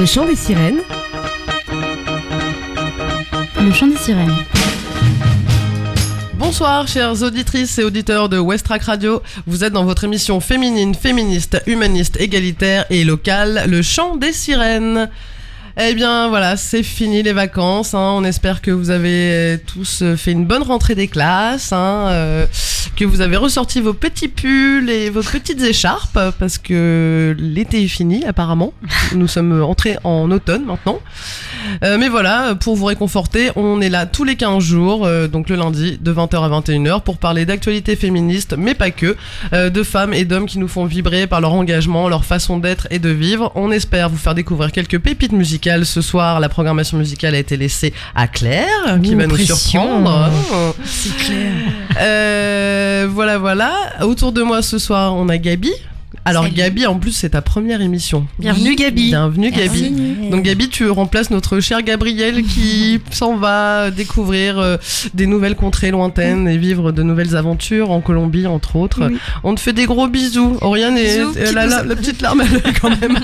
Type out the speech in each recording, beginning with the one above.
Le chant des sirènes. Le chant des sirènes. Bonsoir chères auditrices et auditeurs de Westrack Radio, vous êtes dans votre émission féminine, féministe, humaniste, égalitaire et locale, le chant des sirènes. Eh bien voilà, c'est fini les vacances, on espère que vous avez tous fait une bonne rentrée des classes, que vous avez ressorti vos petits pulls et vos petites écharpes, parce que l'été est fini apparemment, nous sommes entrés en automne maintenant. Mais voilà, pour vous réconforter, on est là tous les 15 jours, donc le lundi de 20h à 21h, pour parler d'actualité féministe, mais pas que, de femmes et d'hommes qui nous font vibrer par leur engagement, leur façon d'être et de vivre. On espère vous faire découvrir quelques pépites musicales. Ce soir, la programmation musicale a été laissée à Claire, qui va nous surprendre. C'est clair. Voilà. Autour de moi ce soir, on a Gabi. Alors Salut. Gabi, en plus c'est ta première émission. Bienvenue Gabi. Bienvenue Gabi. Merci. Donc Gabi, tu remplaces notre cher Gabriel qui s'en va découvrir des nouvelles contrées lointaines et vivre de nouvelles aventures en Colombie entre autres. Oui. On te fait des gros bisous. Oriane est la petite larme à l'œil quand même.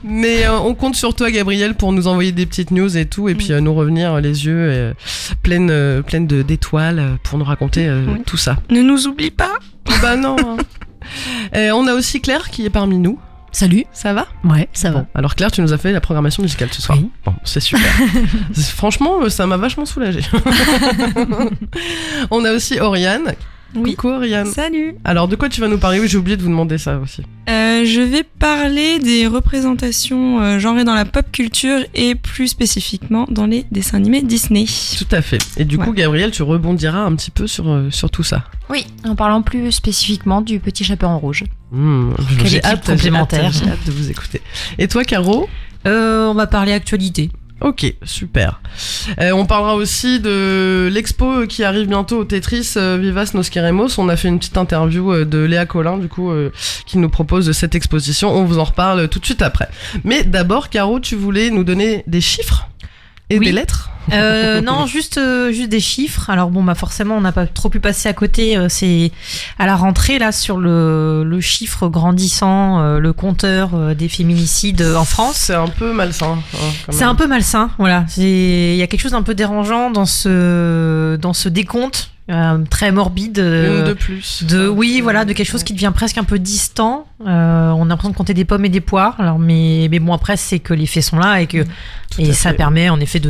Mais on compte sur toi Gabriel pour nous envoyer des petites news et tout et puis nous revenir les yeux pleines d'étoiles pour nous raconter tout ça. Ne nous oublie pas. Bah non. On a aussi Claire qui est parmi nous. Salut. Ça va ? Ouais, ça va. Bon, alors Claire, tu nous as fait la programmation musicale ce soir. Oui. Bon, c'est super. Franchement, ça m'a vachement soulagée. On a aussi Oriane. Oui. Coucou Oriane. Salut. Alors de quoi tu vas nous parler ? Oui, j'ai oublié de vous demander ça aussi. Je vais parler des représentations genrées dans la pop culture et plus spécifiquement dans les dessins animés Disney. Tout à fait. Et du coup, Gabriel, tu rebondiras un petit peu sur tout ça. Oui, en parlant plus spécifiquement du Petit Chaperon Rouge. J'ai équipe hâte complémentaire. j'ai hâte de vous écouter. Et toi, Caro ? On va parler actualité. Ok, super. On parlera aussi de l'expo qui arrive bientôt au Tetris Vivas Nos Queremos. On a fait une petite interview de Léa Collin, du coup, qui nous propose cette exposition. On vous en reparle tout de suite après. Mais d'abord, Caro, tu voulais nous donner des chiffres et des lettres ? Non, juste des chiffres. Alors bon, forcément, on n'a pas trop pu passer à côté. C'est à la rentrée là sur le chiffre grandissant, le compteur des féminicides en France. C'est un peu malsain. C'est un peu malsain. Voilà, il y a quelque chose d'un peu dérangeant dans ce décompte. Très morbide. Une de plus. De quelque chose qui devient presque un peu distant. On a l'impression de compter des pommes et des poires. Alors, mais bon, après, c'est que les faits sont là et ça permet en effet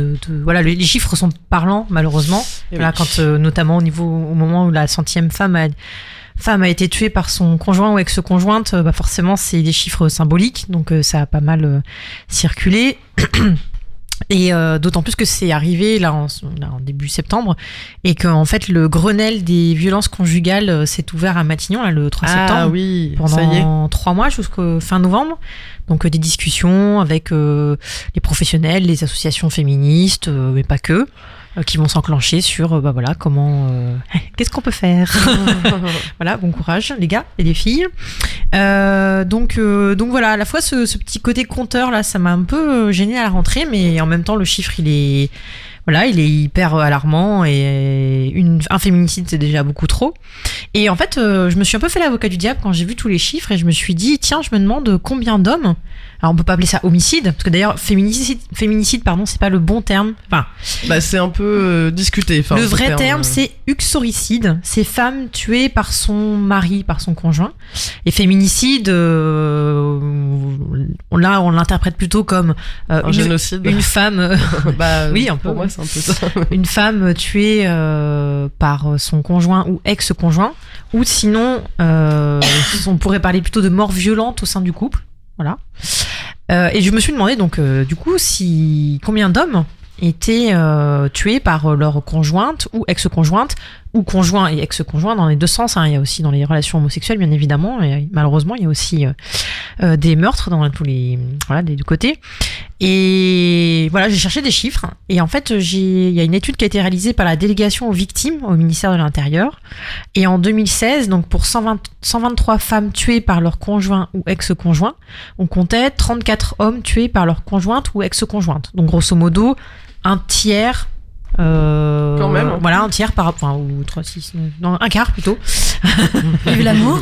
voilà, les chiffres sont parlants, malheureusement. Voilà, quand, notamment au moment où la 100e femme a été tuée par son conjoint ou ex-conjointe, forcément, c'est des chiffres symboliques. Donc, ça a pas mal circulé. Et d'autant plus que c'est arrivé là en début septembre et qu'en fait le Grenelle des violences conjugales s'est ouvert à Matignon là, le 3 septembre pendant 3 mois jusqu'au fin novembre. Donc des discussions avec les professionnels, les associations féministes, mais pas que, qui vont s'enclencher sur comment qu'est-ce qu'on peut faire. Voilà, bon courage les gars et les filles. Donc voilà, à la fois ce petit côté compteur là, ça m'a un peu gêné à la rentrée, mais en même temps le chiffre il est hyper alarmant et un féminicide c'est déjà beaucoup trop. Et en fait, je me suis un peu fait l'avocat du diable quand j'ai vu tous les chiffres et je me suis dit tiens, je me demande combien d'hommes. Alors on peut pas appeler ça homicide parce que d'ailleurs féminicide pardon, c'est pas le bon terme. Enfin, c'est un peu discuté. Le vrai terme c'est uxoricide, c'est femme tuée par son mari, par son conjoint. Et féminicide, là on l'interprète plutôt comme un génocide. Une femme. Oui, un peu. Pour moi c'est un peu ça. Une femme tuée par son conjoint ou ex-conjoint, ou sinon on pourrait parler plutôt de mort violente au sein du couple. Voilà. Et je me suis demandé donc du coup combien d'hommes étaient tués par leur conjointe ou ex-conjointe, ou conjoint et ex-conjoint dans les deux sens. Il y a aussi dans les relations homosexuelles bien évidemment, et malheureusement il y a aussi des meurtres dans tous les des deux côtés. Et voilà, j'ai cherché des chiffres et en fait il y a une étude qui a été réalisée par la délégation aux victimes au ministère de l'Intérieur, et en 2016 donc pour 123 femmes tuées par leur conjoint ou ex-conjoint, on comptait 34 hommes tués par leur conjointe ou ex-conjointe. Donc grosso modo un tiers. Quand même. Voilà, un tiers ou 3, 6, non, un quart plutôt. Vive l'amour.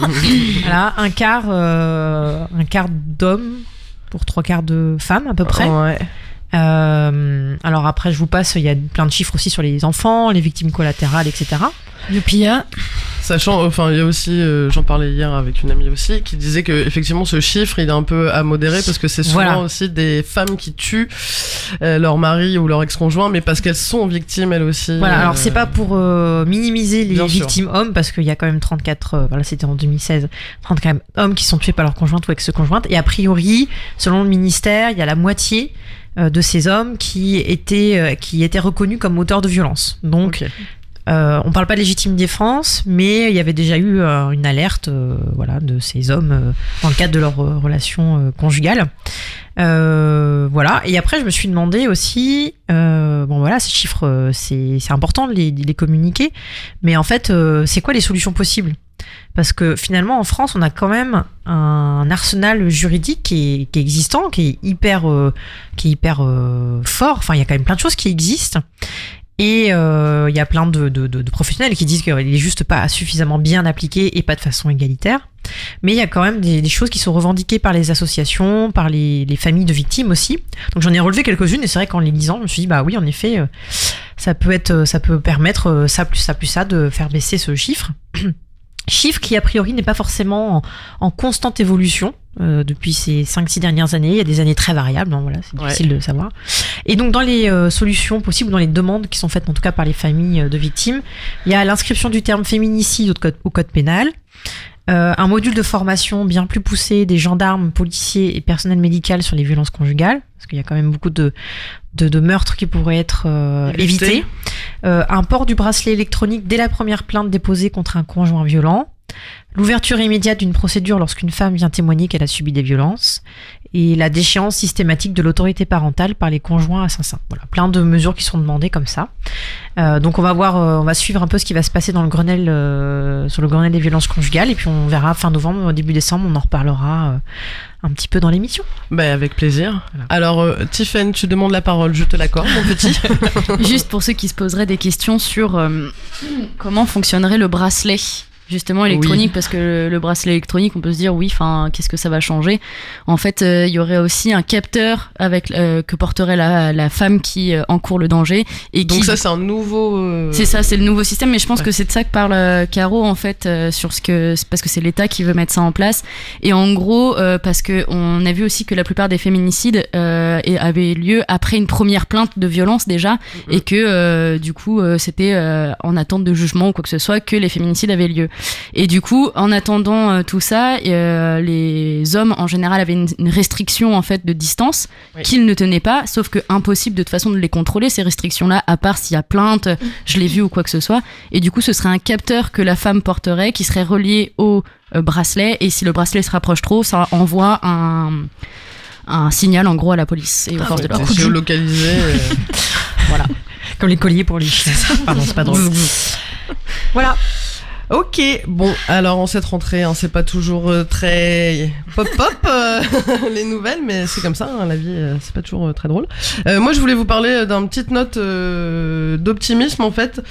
Voilà, un quart d'hommes pour 3/4 de femmes à peu près. Ouais. Alors après, je vous passe, il y a plein de chiffres aussi sur les enfants, les victimes collatérales, etc. Youpia. Sachant, enfin, il y a aussi, j'en parlais hier avec une amie aussi, qui disait que effectivement ce chiffre, il est un peu à modérer parce que c'est souvent aussi des femmes qui tuent leur mari ou leur ex-conjoint, mais parce qu'elles sont victimes elles aussi. Voilà, alors c'est pas pour minimiser les Bien victimes hommes, parce qu'il y a quand même 34, voilà, c'était en 2016, 34 hommes qui sont tués par leur conjointe ou ex-conjointe, et a priori, selon le ministère, il y a la moitié de ces hommes qui étaient reconnus comme auteurs de violences. Donc, on parle pas de légitime défense, mais il y avait déjà eu une alerte, voilà, de ces hommes dans le cadre de leur relation conjugale. Voilà. Et après, je me suis demandé aussi, bon voilà, ces chiffres, c'est important de les communiquer, mais en fait, c'est quoi les solutions possibles ? Parce que finalement, en France, on a quand même un arsenal juridique qui est existant, qui est hyper fort. Enfin, il y a quand même plein de choses qui existent. Et il y a plein de professionnels qui disent qu'il est juste pas suffisamment bien appliqué et pas de façon égalitaire. Mais il y a quand même des choses qui sont revendiquées par les associations, par les familles de victimes aussi. Donc j'en ai relevé quelques-unes et c'est vrai qu'en les lisant, je me suis dit bah oui, en effet, ça peut permettre ça plus ça de faire baisser ce chiffre. Chiffre qui a priori n'est pas forcément en constante évolution depuis ces 5-6 dernières années. Il y a des années très variables, hein, voilà, c'est difficile de savoir. Et donc dans les solutions possibles, dans les demandes qui sont faites en tout cas par les familles de victimes, il y a l'inscription du terme féminicide au code pénal, un module de formation bien plus poussé des gendarmes, policiers et personnel médical sur les violences conjugales, parce qu'il y a quand même beaucoup de meurtres qui pourraient être évités. Un port du bracelet électronique dès la première plainte déposée contre un conjoint violent. L'ouverture immédiate d'une procédure lorsqu'une femme vient témoigner qu'elle a subi des violences. Et la déchéance systématique de l'autorité parentale par les conjoints assassins. Voilà, plein de mesures qui sont demandées comme ça. Donc on va suivre un peu ce qui va se passer dans le Grenelle, sur le Grenelle des violences conjugales. Et puis on verra fin novembre, début décembre, on en reparlera un petit peu dans l'émission. Ben, avec plaisir. Voilà. Alors, Tiffaine, tu demandes la parole, je te l'accorde, mon petit. Juste pour ceux qui se poseraient des questions sur comment fonctionnerait le bracelet justement électronique, parce que le bracelet électronique, on peut se dire oui, enfin qu'est-ce que ça va changer. En fait, il y aurait aussi un capteur avec que porterait la femme qui encourt le danger et donc qui... ça c'est un nouveau C'est ça, c'est le nouveau système, mais je pense que c'est de ça que parle Caro en fait, sur parce que c'est l'État qui veut mettre ça en place. Et en gros, parce que on a vu aussi que la plupart des féminicides avaient lieu après une première plainte de violence déjà, et que du coup c'était en attente de jugement ou quoi que ce soit que les féminicides avaient lieu. Et du coup, en attendant tout ça, les hommes en général avaient une restriction en fait de distance qu'ils ne tenaient pas, sauf que impossible de toute façon de les contrôler ces restrictions-là, à part s'il y a plainte, je l'ai vu ou quoi que ce soit. Et du coup, ce serait un capteur que la femme porterait, qui serait relié au bracelet, et si le bracelet se rapproche trop, ça envoie un signal en gros à la police et aux forces de l'ordre. Géolocalisé. Voilà, comme les colliers pour les chiens. Pardon, c'est pas drôle. Voilà. Ok, bon, alors en cette rentrée, hein, c'est pas toujours très pop-pop les nouvelles, mais c'est comme ça, hein, la vie, c'est pas toujours très drôle. Moi, je voulais vous parler d'une petite note d'optimisme, en fait.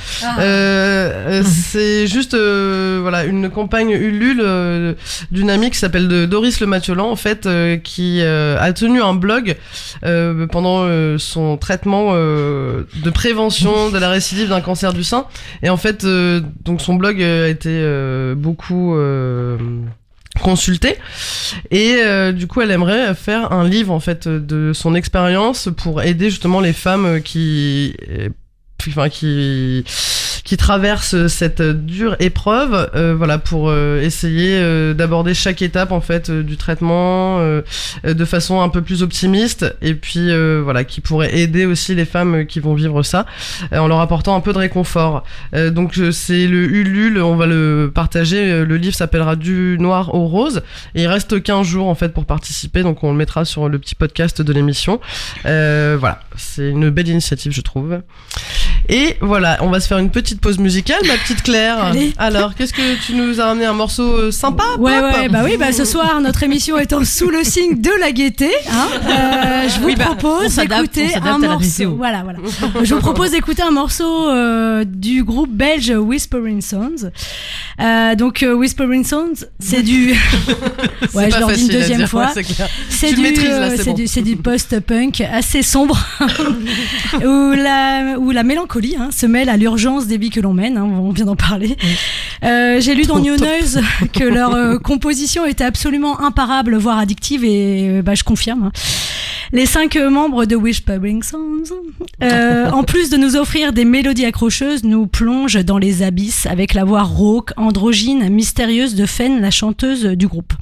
C'est juste voilà, une campagne Ulule d'une amie qui s'appelle Doris Le Matiolan, en fait, qui a tenu un blog pendant son traitement de prévention de la récidive d'un cancer du sein. Et en fait, donc son blog a été beaucoup consulté, et du coup elle aimerait faire un livre en fait de son expérience pour aider justement les femmes qui traversent cette dure épreuve, voilà, pour essayer d'aborder chaque étape en fait du traitement de façon un peu plus optimiste, et puis voilà, qui pourrait aider aussi les femmes qui vont vivre ça en leur apportant un peu de réconfort. Donc c'est le Ulule, on va le partager, le livre s'appellera Du Noir au Rose, et il reste 15 jours en fait pour participer, donc on le mettra sur le petit podcast de l'émission. Voilà, c'est une belle initiative, je trouve. Et voilà, on va se faire une petite pause musicale, ma petite Claire. Allez. Alors, qu'est-ce que tu nous as ramené, un morceau sympa, Ouais, pop ouais, bah oui, bah ce soir, notre émission étant sous le signe de la gaieté, hein, je vous propose d'écouter un morceau. Voilà. Je vous propose d'écouter un morceau du groupe belge Whispering Sons. Donc Whispering Songs, c'est du ouais, je leur dis une deuxième fois. C'est du post-punk assez sombre où la mélancolie se mêle à l'urgence des vies que l'on mène, on vient d'en parler. J'ai lu dans New Noise que leur composition était absolument imparable, voire addictive, et je confirme. Les 5 membres de Whispering Songs, en plus de nous offrir des mélodies accrocheuses, nous plongent dans les abysses avec la voix rauque, androgyne, mystérieuse de Fen, la chanteuse du groupe.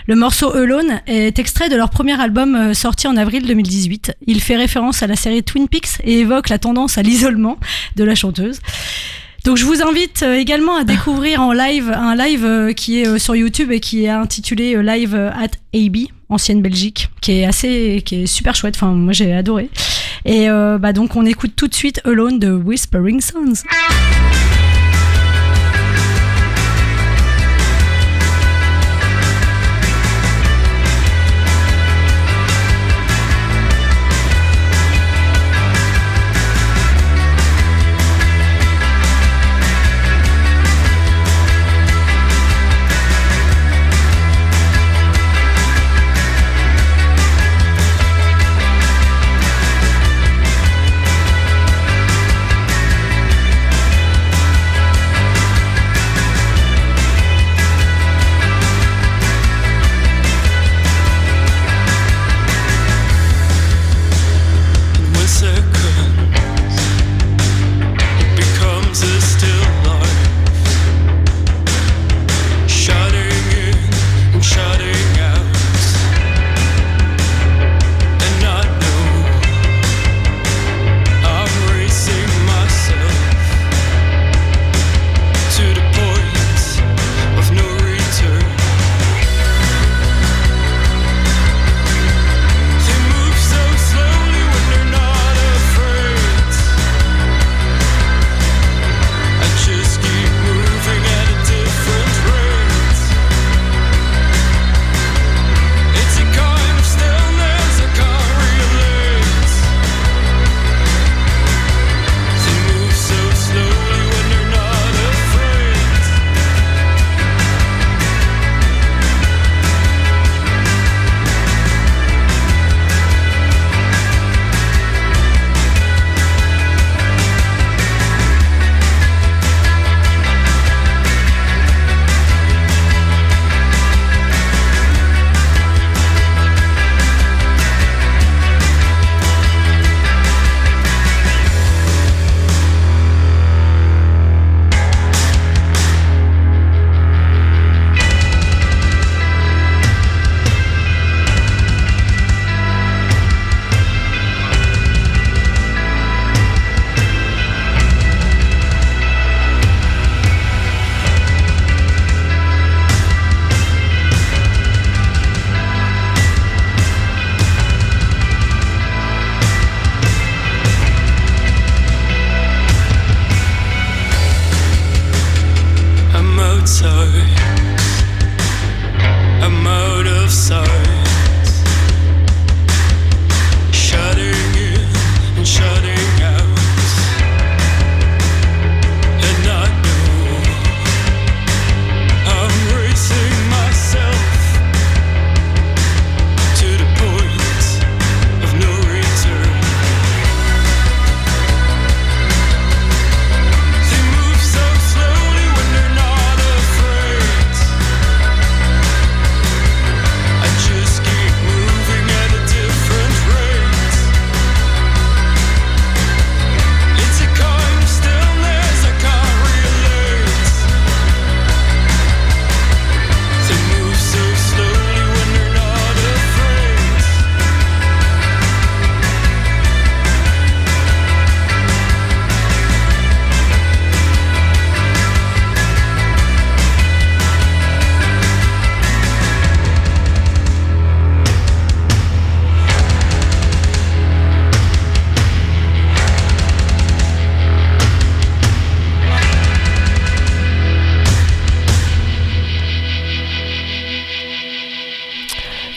Le morceau Alone est extrait de leur premier album sorti en avril 2018. Il fait référence à la série Twin Peaks et évoque la tendance à l'isolement de la chanteuse. Donc je vous invite également à découvrir en live un live qui est sur YouTube et qui est intitulé Live at AB, ancienne Belgique, qui est super chouette. Enfin, moi j'ai adoré. Et donc on écoute tout de suite Alone de Whispering Songs.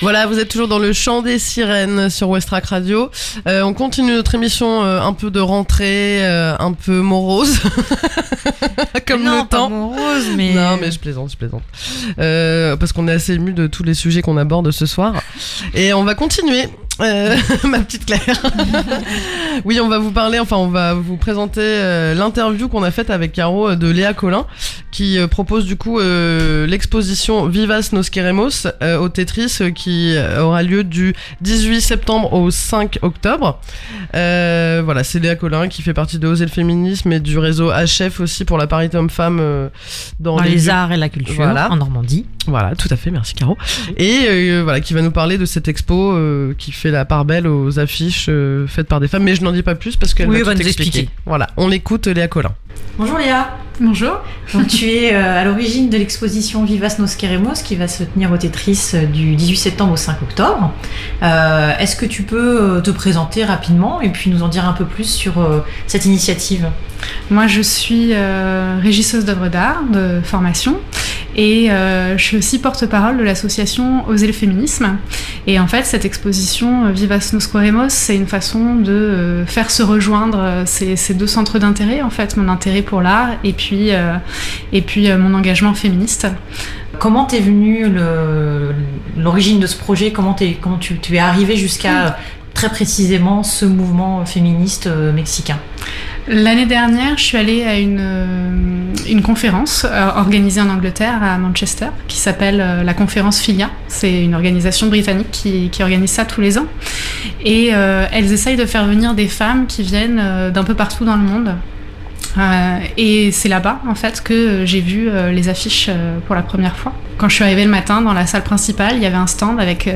Voilà, vous êtes toujours dans le chant des sirènes sur Westrack Radio. On continue notre émission un peu de rentrée, un peu morose. Comme non, le temps. pas morose, mais... Non, mais je plaisante. Parce qu'on est assez ému de tous les sujets qu'on aborde ce soir. Et on va continuer. Ma petite Claire. Oui, on va vous présenter l'interview qu'on a faite avec Caro de Léa Collin, qui propose du coup l'exposition Vivas nos Queremos au Tetris, qui aura lieu du 18 septembre au 5 octobre. Voilà, c'est Léa Collin qui fait partie de Oser le féminisme et du réseau HF aussi pour la parité homme-femme dans les arts et la culture, voilà. En Normandie. Voilà, tout à fait, merci Caro. Et voilà, qui va nous parler de cette expo qui fait la part belle aux affiches faites par des femmes, mais je n'en dis pas plus parce qu'elle va tout expliquer. Voilà, on l'écoute, Léa Collin. Bonjour Léa. Bonjour. Donc, tu es à l'origine de l'exposition Vivas nos Queremos qui va se tenir au Tetris du 18 septembre au 5 octobre. Est-ce que tu peux te présenter rapidement et puis nous en dire un peu plus sur cette initiative ? Moi, je suis régisseuse d'œuvres d'art de formation et je suis aussi porte-parole de l'association Oser le féminisme. Et en fait, cette exposition Vivas nos Queremos, c'est une façon de faire se rejoindre ces deux centres d'intérêt, en fait, mon intérêt pour l'art et puis mon engagement féministe. Comment t'es venue l'origine de ce projet ? Comment tu es arrivée jusqu'à très précisément ce mouvement féministe mexicain ? L'année dernière, je suis allée à une conférence organisée en Angleterre, à Manchester, qui s'appelle la conférence Filia. C'est une organisation britannique qui organise ça tous les ans. Et elles essayent de faire venir des femmes qui viennent d'un peu partout dans le monde. Et c'est là-bas, en fait, que j'ai vu les affiches pour la première fois. Quand je suis arrivée le matin dans la salle principale, il y avait un stand avec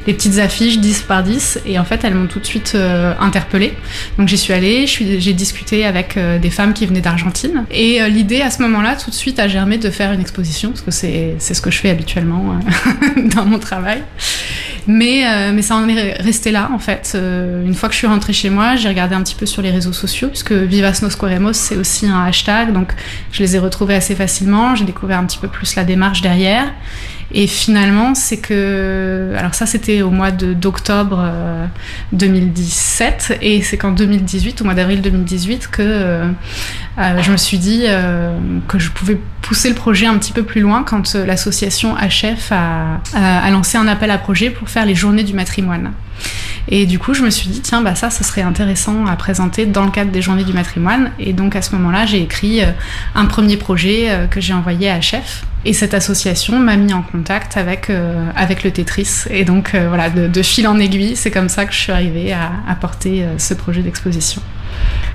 des petites affiches 10 par 10 et en fait, elles m'ont tout de suite interpellée. Donc j'y suis allée, j'ai discuté avec des femmes qui venaient d'Argentine et l'idée à ce moment-là, tout de suite, a germé de faire une exposition parce que c'est ce que je fais habituellement dans mon travail. Mais ça en est resté là, en fait. Une fois que je suis rentrée chez moi, j'ai regardé un petit peu sur les réseaux sociaux, puisque Vivas nos Queremos, c'est aussi un hashtag, donc je les ai retrouvés assez facilement. J'ai découvert un petit peu plus la démarche derrière. Et finalement, c'est que... Alors ça, c'était au mois d'octobre 2017, et c'est qu'en 2018, au mois d'avril 2018, que je me suis dit que je pouvais pousser le projet un petit peu plus loin quand l'association HF a lancé un appel à projet pour faire les journées du matrimoine. Et du coup, je me suis dit, tiens, ça serait intéressant à présenter dans le cadre des journées du matrimoine. Et donc, à ce moment-là, j'ai écrit un premier projet que j'ai envoyé à HF. Et cette association m'a mis en contact avec le Tetris. Et donc, voilà, de fil en aiguille, c'est comme ça que je suis arrivée à porter ce projet d'exposition.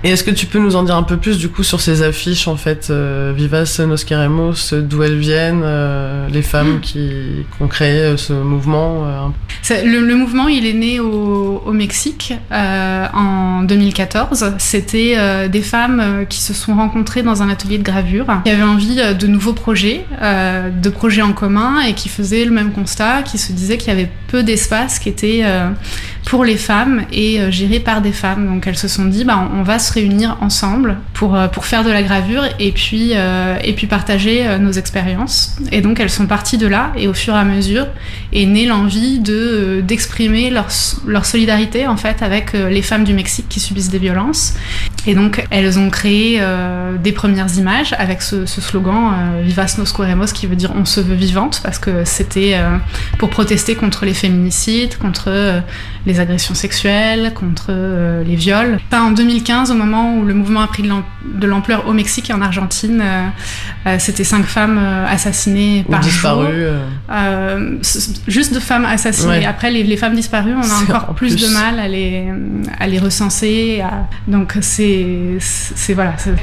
Et est-ce que tu peux nous en dire un peu plus du coup sur ces affiches en fait, Vivas nos Queremos, d'où elles viennent, les femmes qui ont créé ce mouvement Le mouvement, il est né au Mexique en 2014. C'était des femmes qui se sont rencontrées dans un atelier de gravure, qui avaient envie de nouveaux projets, de projets en commun et qui faisaient le même constat, qui se disaient qu'il y avait peu d'espace qui était pour les femmes et géré par des femmes. Donc elles se sont dit, on va se réunir ensemble pour faire de la gravure et puis partager nos expériences. Et donc elles sont parties de là et au fur et à mesure est née l'envie d'exprimer leur solidarité en fait avec les femmes du Mexique qui subissent des violences. Et donc elles ont créé des premières images avec ce slogan Vivas nos Queremos, qui veut dire on se veut vivante, parce que c'était pour protester contre les féminicides, contre les agressions sexuelles, contre les viols. En 2015, au moment où le mouvement a pris de l'ampleur au Mexique et en Argentine, c'était 5 femmes assassinées par jour. Juste de femmes assassinées. Ouais. Après, les femmes disparues, on a encore plus de mal à les recenser. Donc c'est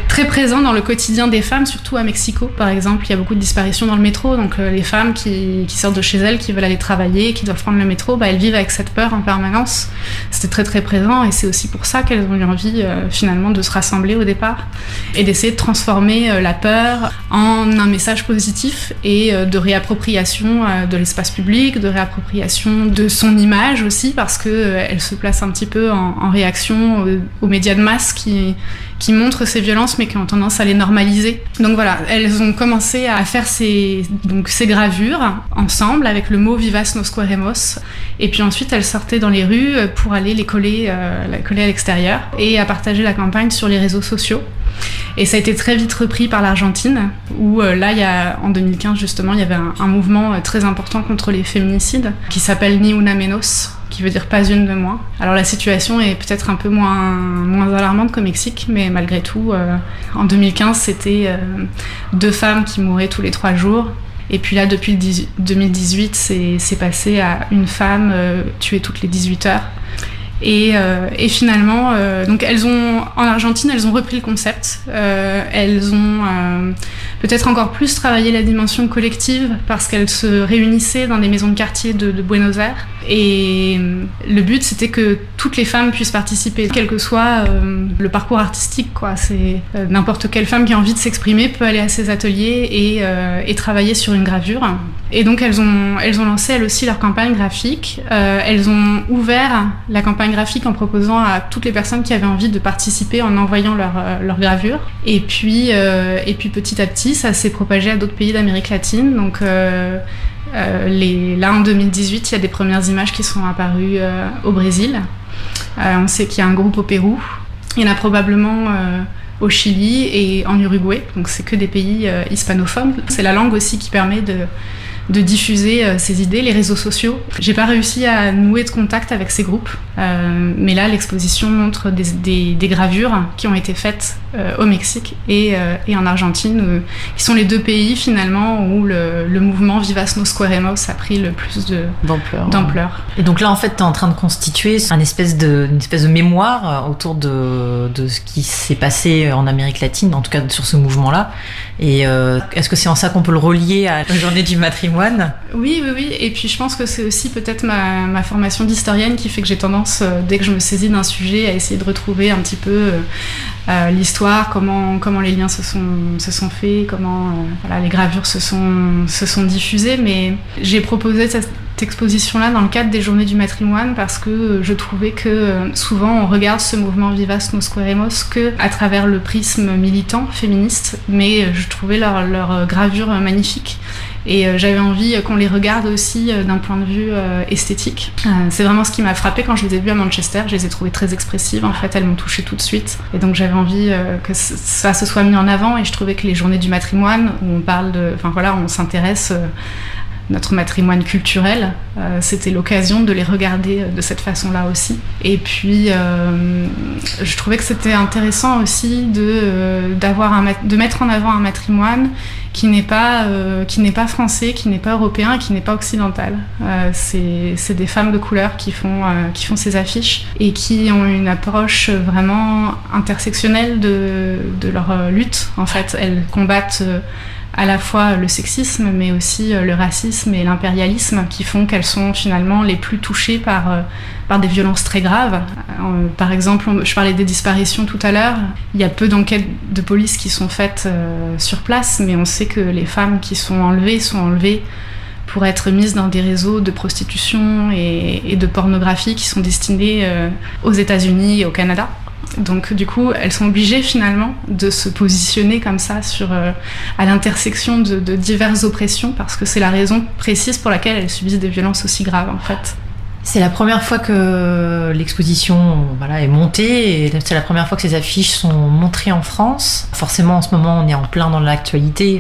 très présent dans le quotidien des femmes, surtout à Mexico, par exemple. Il y a beaucoup de disparitions dans le métro. Donc les femmes qui sortent de chez elles, qui veulent aller travailler, qui doivent prendre le métro, elles vivent avec cette peur en permanence. C'était très très présent et c'est aussi pour ça qu'elles ont eu envie finalement de se rassembler au départ et d'essayer de transformer la peur en un message positif et de réappropriation de l'espace public, de réappropriation de son image aussi, parce qu'elle se place un petit peu en réaction aux médias de masse qui qui montrent ces violences mais qui ont tendance à les normaliser. Donc voilà, elles ont commencé à faire ces gravures ensemble avec le mot Vivas nos queremos, et puis ensuite elles sortaient dans les rues pour aller les coller à l'extérieur et à partager la campagne sur les réseaux sociaux. Et ça a été très vite repris par l'Argentine, où là, en 2015 justement, il y avait un mouvement très important contre les féminicides qui s'appelle Ni una menos, qui veut dire pas une de moins. Alors la situation est peut-être un peu moins alarmante qu'au Mexique, mais malgré tout, en 2015, c'était 2 femmes qui mouraient tous les 3 jours. Et puis là, depuis 2018, c'est passé à une femme tuée toutes les 18 heures. Et finalement, donc en Argentine, elles ont repris le concept. Elles ont peut-être encore plus travaillé la dimension collective parce qu'elles se réunissaient dans des maisons de quartier de Buenos Aires. Et le but, c'était que toutes les femmes puissent participer, quel que soit le parcours artistique, quoi. C'est n'importe quelle femme qui a envie de s'exprimer peut aller à ces ateliers et travailler sur une gravure. Et donc elles ont lancé elles aussi leur campagne graphique. Elles ont ouvert la campagne graphique en proposant à toutes les personnes qui avaient envie de participer en envoyant leur gravure. Et puis petit à petit, ça s'est propagé à d'autres pays d'Amérique latine. Donc là en 2018, il y a des premières images qui sont apparues au Brésil. On sait qu'il y a un groupe au Pérou. Il y en a probablement au Chili et en Uruguay. Donc c'est que des pays hispanophones. C'est la langue aussi qui permet de diffuser ces idées, les réseaux sociaux. J'ai pas réussi à nouer de contact avec ces groupes, mais là l'exposition montre des gravures qui ont été faites au Mexique et en Argentine, qui sont les 2 pays finalement où le mouvement Vivas nos queremos a pris le plus d'ampleur. Et donc là en fait tu es en train de constituer une espèce de mémoire autour de ce qui s'est passé en Amérique latine, en tout cas sur ce mouvement-là. Et est-ce que c'est en ça qu'on peut le relier à la journée du matrimoine ? Oui. Et puis je pense que c'est aussi peut-être ma formation d'historienne qui fait que j'ai tendance, dès que je me saisis d'un sujet, à essayer de retrouver un petit peu l'histoire, comment les liens se sont faits, comment les gravures se sont diffusées. Mais j'ai proposé cette exposition-là dans le cadre des Journées du Matrimoine parce que je trouvais que souvent on regarde ce mouvement Vivas nos queremos que à travers le prisme militant féministe, mais je trouvais leur gravure magnifique. Et j'avais envie qu'on les regarde aussi d'un point de vue esthétique. C'est vraiment ce qui m'a frappée quand je les ai vues à Manchester. Je les ai trouvées très expressives. En fait, elles m'ont touchée tout de suite. Et donc j'avais envie que ça se soit mis en avant. Et je trouvais que les Journées du Matrimoine, où on parle on s'intéresse notre matrimoine culturel, c'était l'occasion de les regarder de cette façon-là aussi. Et puis, je trouvais que c'était intéressant aussi de mettre en avant un matrimoine qui n'est pas français, qui n'est pas européen, qui n'est pas occidental. C'est des femmes de couleur qui font ces affiches et qui ont une approche vraiment intersectionnelle de leur lutte. En fait, elles combattent à la fois le sexisme, mais aussi le racisme et l'impérialisme qui font qu'elles sont finalement les plus touchées par des violences très graves. Par exemple, je parlais des disparitions tout à l'heure. Il y a peu d'enquêtes de police qui sont faites sur place, mais on sait que les femmes qui sont enlevées pour être mises dans des réseaux de prostitution et de pornographie qui sont destinés aux États-Unis et au Canada. Donc du coup, elles sont obligées finalement de se positionner comme ça à l'intersection de diverses oppressions parce que c'est la raison précise pour laquelle elles subissent des violences aussi graves en fait. C'est la première fois que l'exposition est montée et c'est la première fois que ces affiches sont montrées en France. Forcément, en ce moment, on est en plein dans l'actualité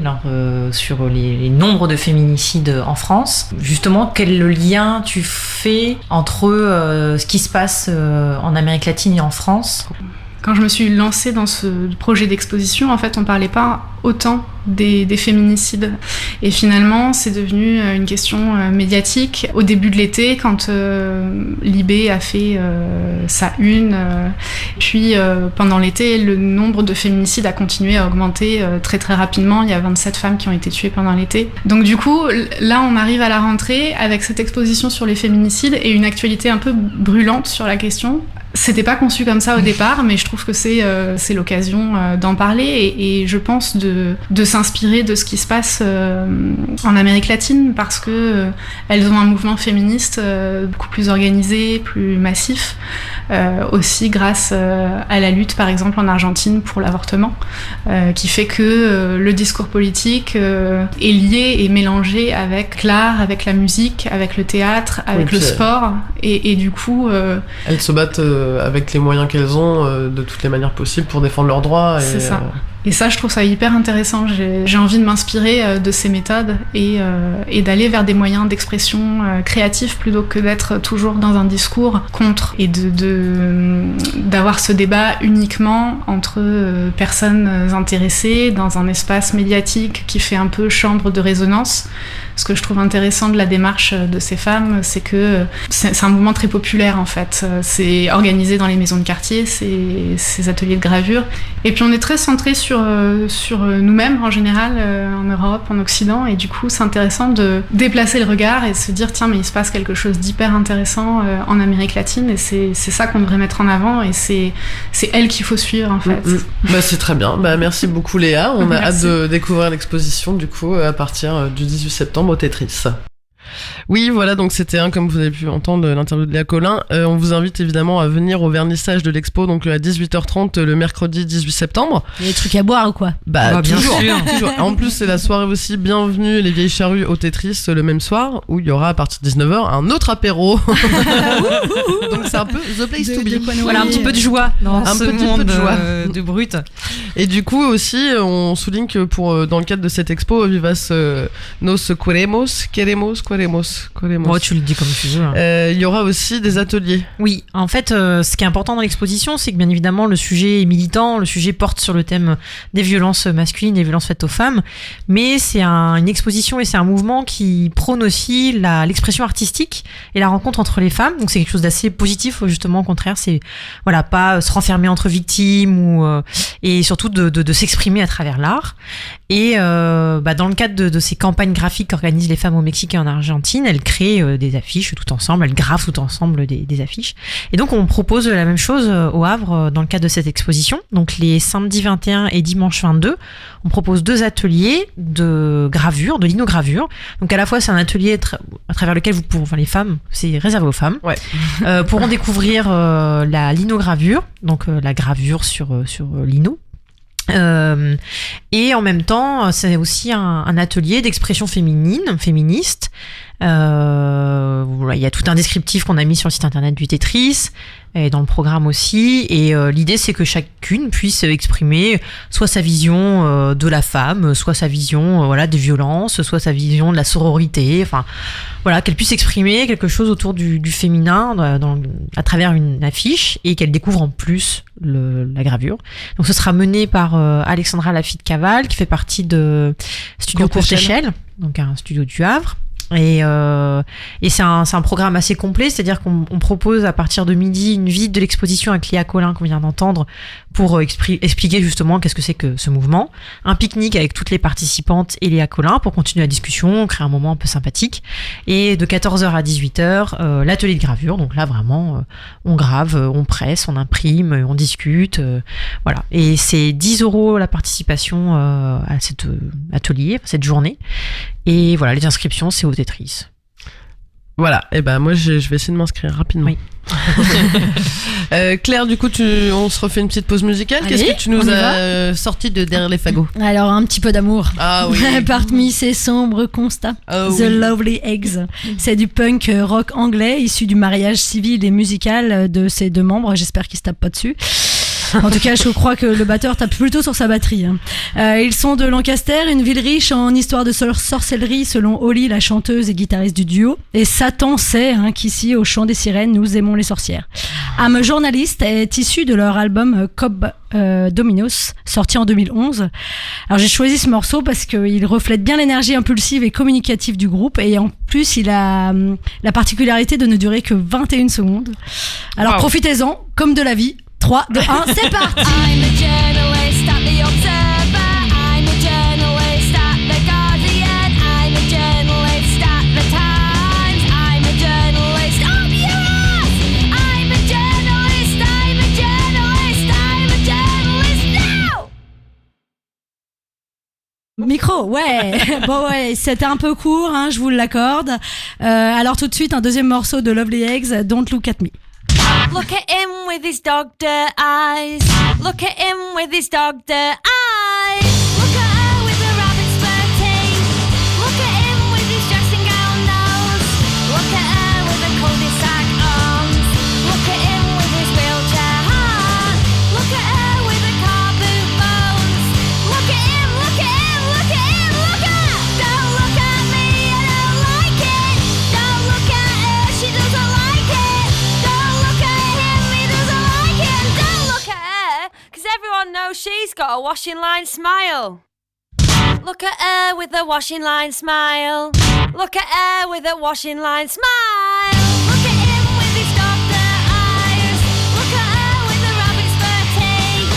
sur les nombres de féminicides en France. Justement, quel lien tu fais entre ce qui se passe en Amérique latine et en France ? Quand je me suis lancée dans ce projet d'exposition, en fait, on parlait pas autant des féminicides. Et finalement, c'est devenu une question médiatique. Au début de l'été, quand Libé a fait sa une, puis pendant l'été, le nombre de féminicides a continué à augmenter très très rapidement. Il y a 27 femmes qui ont été tuées pendant l'été. Donc du coup, là, on arrive à la rentrée avec cette exposition sur les féminicides et une actualité un peu brûlante sur la question, C'était pas conçu comme ça au départ, mais je trouve que c'est l'occasion d'en parler et je pense de s'inspirer de ce qui se passe en Amérique latine parce que elles ont un mouvement féministe beaucoup plus organisé, plus massif, aussi grâce à la lutte par exemple en Argentine pour l'avortement, qui fait que le discours politique est lié et mélangé avec l'art, avec la musique, avec le théâtre, avec le sport et du coup elles se battent avec les moyens qu'elles ont de toutes les manières possibles pour défendre leurs droits. C'est ça. Et ça, je trouve ça hyper intéressant. J'ai envie de m'inspirer de ces méthodes et d'aller vers des moyens d'expression créatifs plutôt que d'être toujours dans un discours contre et d'avoir ce débat uniquement entre personnes intéressées dans un espace médiatique qui fait un peu chambre de résonance. Ce que je trouve intéressant de la démarche de ces femmes, c'est que c'est un mouvement très populaire en fait. C'est organisé dans les maisons de quartier, ces ateliers de gravure. Et puis on est très centré sur nous-mêmes en général, en Europe, en Occident. Et du coup, c'est intéressant de déplacer le regard et de se dire tiens, mais il se passe quelque chose d'hyper intéressant en Amérique latine. Et c'est ça qu'on devrait mettre en avant. Et c'est elle qu'il faut suivre en fait. Bah, c'est très bien. Bah, merci beaucoup Léa. On a hâte de découvrir l'exposition du coup à partir du 18 septembre au Tetris. Oui, voilà, donc c'était comme vous avez pu entendre l'interview de Léa Collin. On vous invite évidemment à venir au vernissage de l'expo, donc à 18h30 le mercredi 18 septembre. Il y a des trucs à boire ou quoi? Bah, bien sûr. Toujours. En plus, c'est la soirée aussi Bienvenue les vieilles charrues au Tetris le même soir, où il y aura à partir de 19h un autre apéro. Donc c'est un peu the place to be. Voilà, un petit peu de joie dans un ce petit monde peu de joie. De brut. Et du coup aussi, on souligne que dans le cadre de cette expo, Vivas nos queremos. Moi, tu le dis comme tu veux. Il y aura aussi des ateliers. Oui, en fait, ce qui est important dans l'exposition, c'est que bien évidemment, le sujet est militant, le sujet porte sur le thème des violences masculines, des violences faites aux femmes, mais c'est une exposition et c'est un mouvement qui prône aussi l'expression artistique et la rencontre entre les femmes. Donc c'est quelque chose d'assez positif, justement, au contraire, c'est voilà, pas se renfermer entre victimes et surtout de s'exprimer à travers l'art. Et dans le cadre de ces campagnes graphiques qu'organisent les femmes au Mexique et en Argentine, elles créent des affiches tout ensemble, elles gravent tout ensemble des affiches. Et donc on propose la même chose au Havre dans le cadre de cette exposition. Donc les samedis 21 et dimanche 22, on propose 2 ateliers de gravure, de linogravure. Donc à la fois c'est un atelier à travers lequel les femmes, c'est réservé aux femmes, pourront découvrir la linogravure, donc la gravure sur lino. Et en même temps, c'est aussi un atelier d'expression féministe. Il y a tout un descriptif qu'on a mis sur le site internet du Tetris et dans le programme aussi. Et l'idée, c'est que chacune puisse exprimer soit sa vision de la femme, soit sa vision des violences, soit sa vision de la sororité. Enfin, voilà, qu'elle puisse exprimer quelque chose autour du féminin à travers une affiche et qu'elle découvre en plus la gravure. Donc, ce sera mené par Alexandra Lafitte-Caval, qui fait partie de Studio Courte Échelle, donc un studio du Havre. Et c'est un programme assez complet, c'est-à-dire qu'on propose à partir de midi une visite de l'exposition avec Léa Collin qu'on vient d'entendre pour expliquer justement qu'est-ce que c'est que ce mouvement, un pique-nique avec toutes les participantes et Léa Collin pour continuer la discussion, créer un moment un peu sympathique, et de 14h à 18h l'atelier de gravure. Donc là vraiment on grave, on presse, on imprime, on discute, voilà. Et c'est 10 € la participation à cet atelier, cette journée. Et voilà, les inscriptions, c'est au Tetris. Voilà, et ben moi je vais essayer de m'inscrire rapidement. Oui. Claire, du coup, on se refait une petite pause musicale. Allez, qu'est-ce que tu nous as sorti de derrière les fagots? Alors, un petit peu d'amour. Ah oui. Parmi ces sombres constats. Oh, The Lovely Eggs. C'est du punk rock anglais issu du mariage civil et musical de ses 2 membres. J'espère qu'ils se tapent pas dessus. En tout cas, je crois que le batteur tape plutôt sur sa batterie. Ils sont de Lancaster, une ville riche en histoire de sorcellerie selon Holly, la chanteuse et guitariste du duo. Et Satan sait qu'ici, au chant des sirènes, nous aimons les sorcières. I'm a Journalist est issu de leur album Cobb Dominos, sorti en 2011. Alors j'ai choisi ce morceau parce qu'il reflète bien l'énergie impulsive et communicative du groupe, et en plus il a la particularité de ne durer que 21 secondes. Alors profitez-en, comme de la vie. 3, 2, 1, c'est parti. I'm a journalist at the Observer. I'm a journalist at the Guardian. I'm a journalist at the Times. I'm a journalist up your ass. I'm a journalist Micro, ouais. Bon, ouais, c'était un peu court, hein, je vous l'accorde. Alors tout de suite, un deuxième morceau de Lovely Eggs, Don't Look at Me. Look at him with his dog dirt eyes. Look at him with his dog dirt eyes. Look at her with the rabbit's fur teeth. Look at him with his dressing gown nose. Look at her with the cul-de-sac arms. Look at him with his wheelchair heart. Look at her with the car boot bones. Look at him, look at him, look at him, look at her. Don't look at me, I don't like it. Don't look at her, she doesn't like it. Don't look at him, he doesn't like it. And don't look at her, cause everyone knows she's got a washing line smile. Look at her with a washing line smile. Look at her with a washing line smile. Look at him with his dog dirt eyes. Look at her with the rabbit's fur teeth.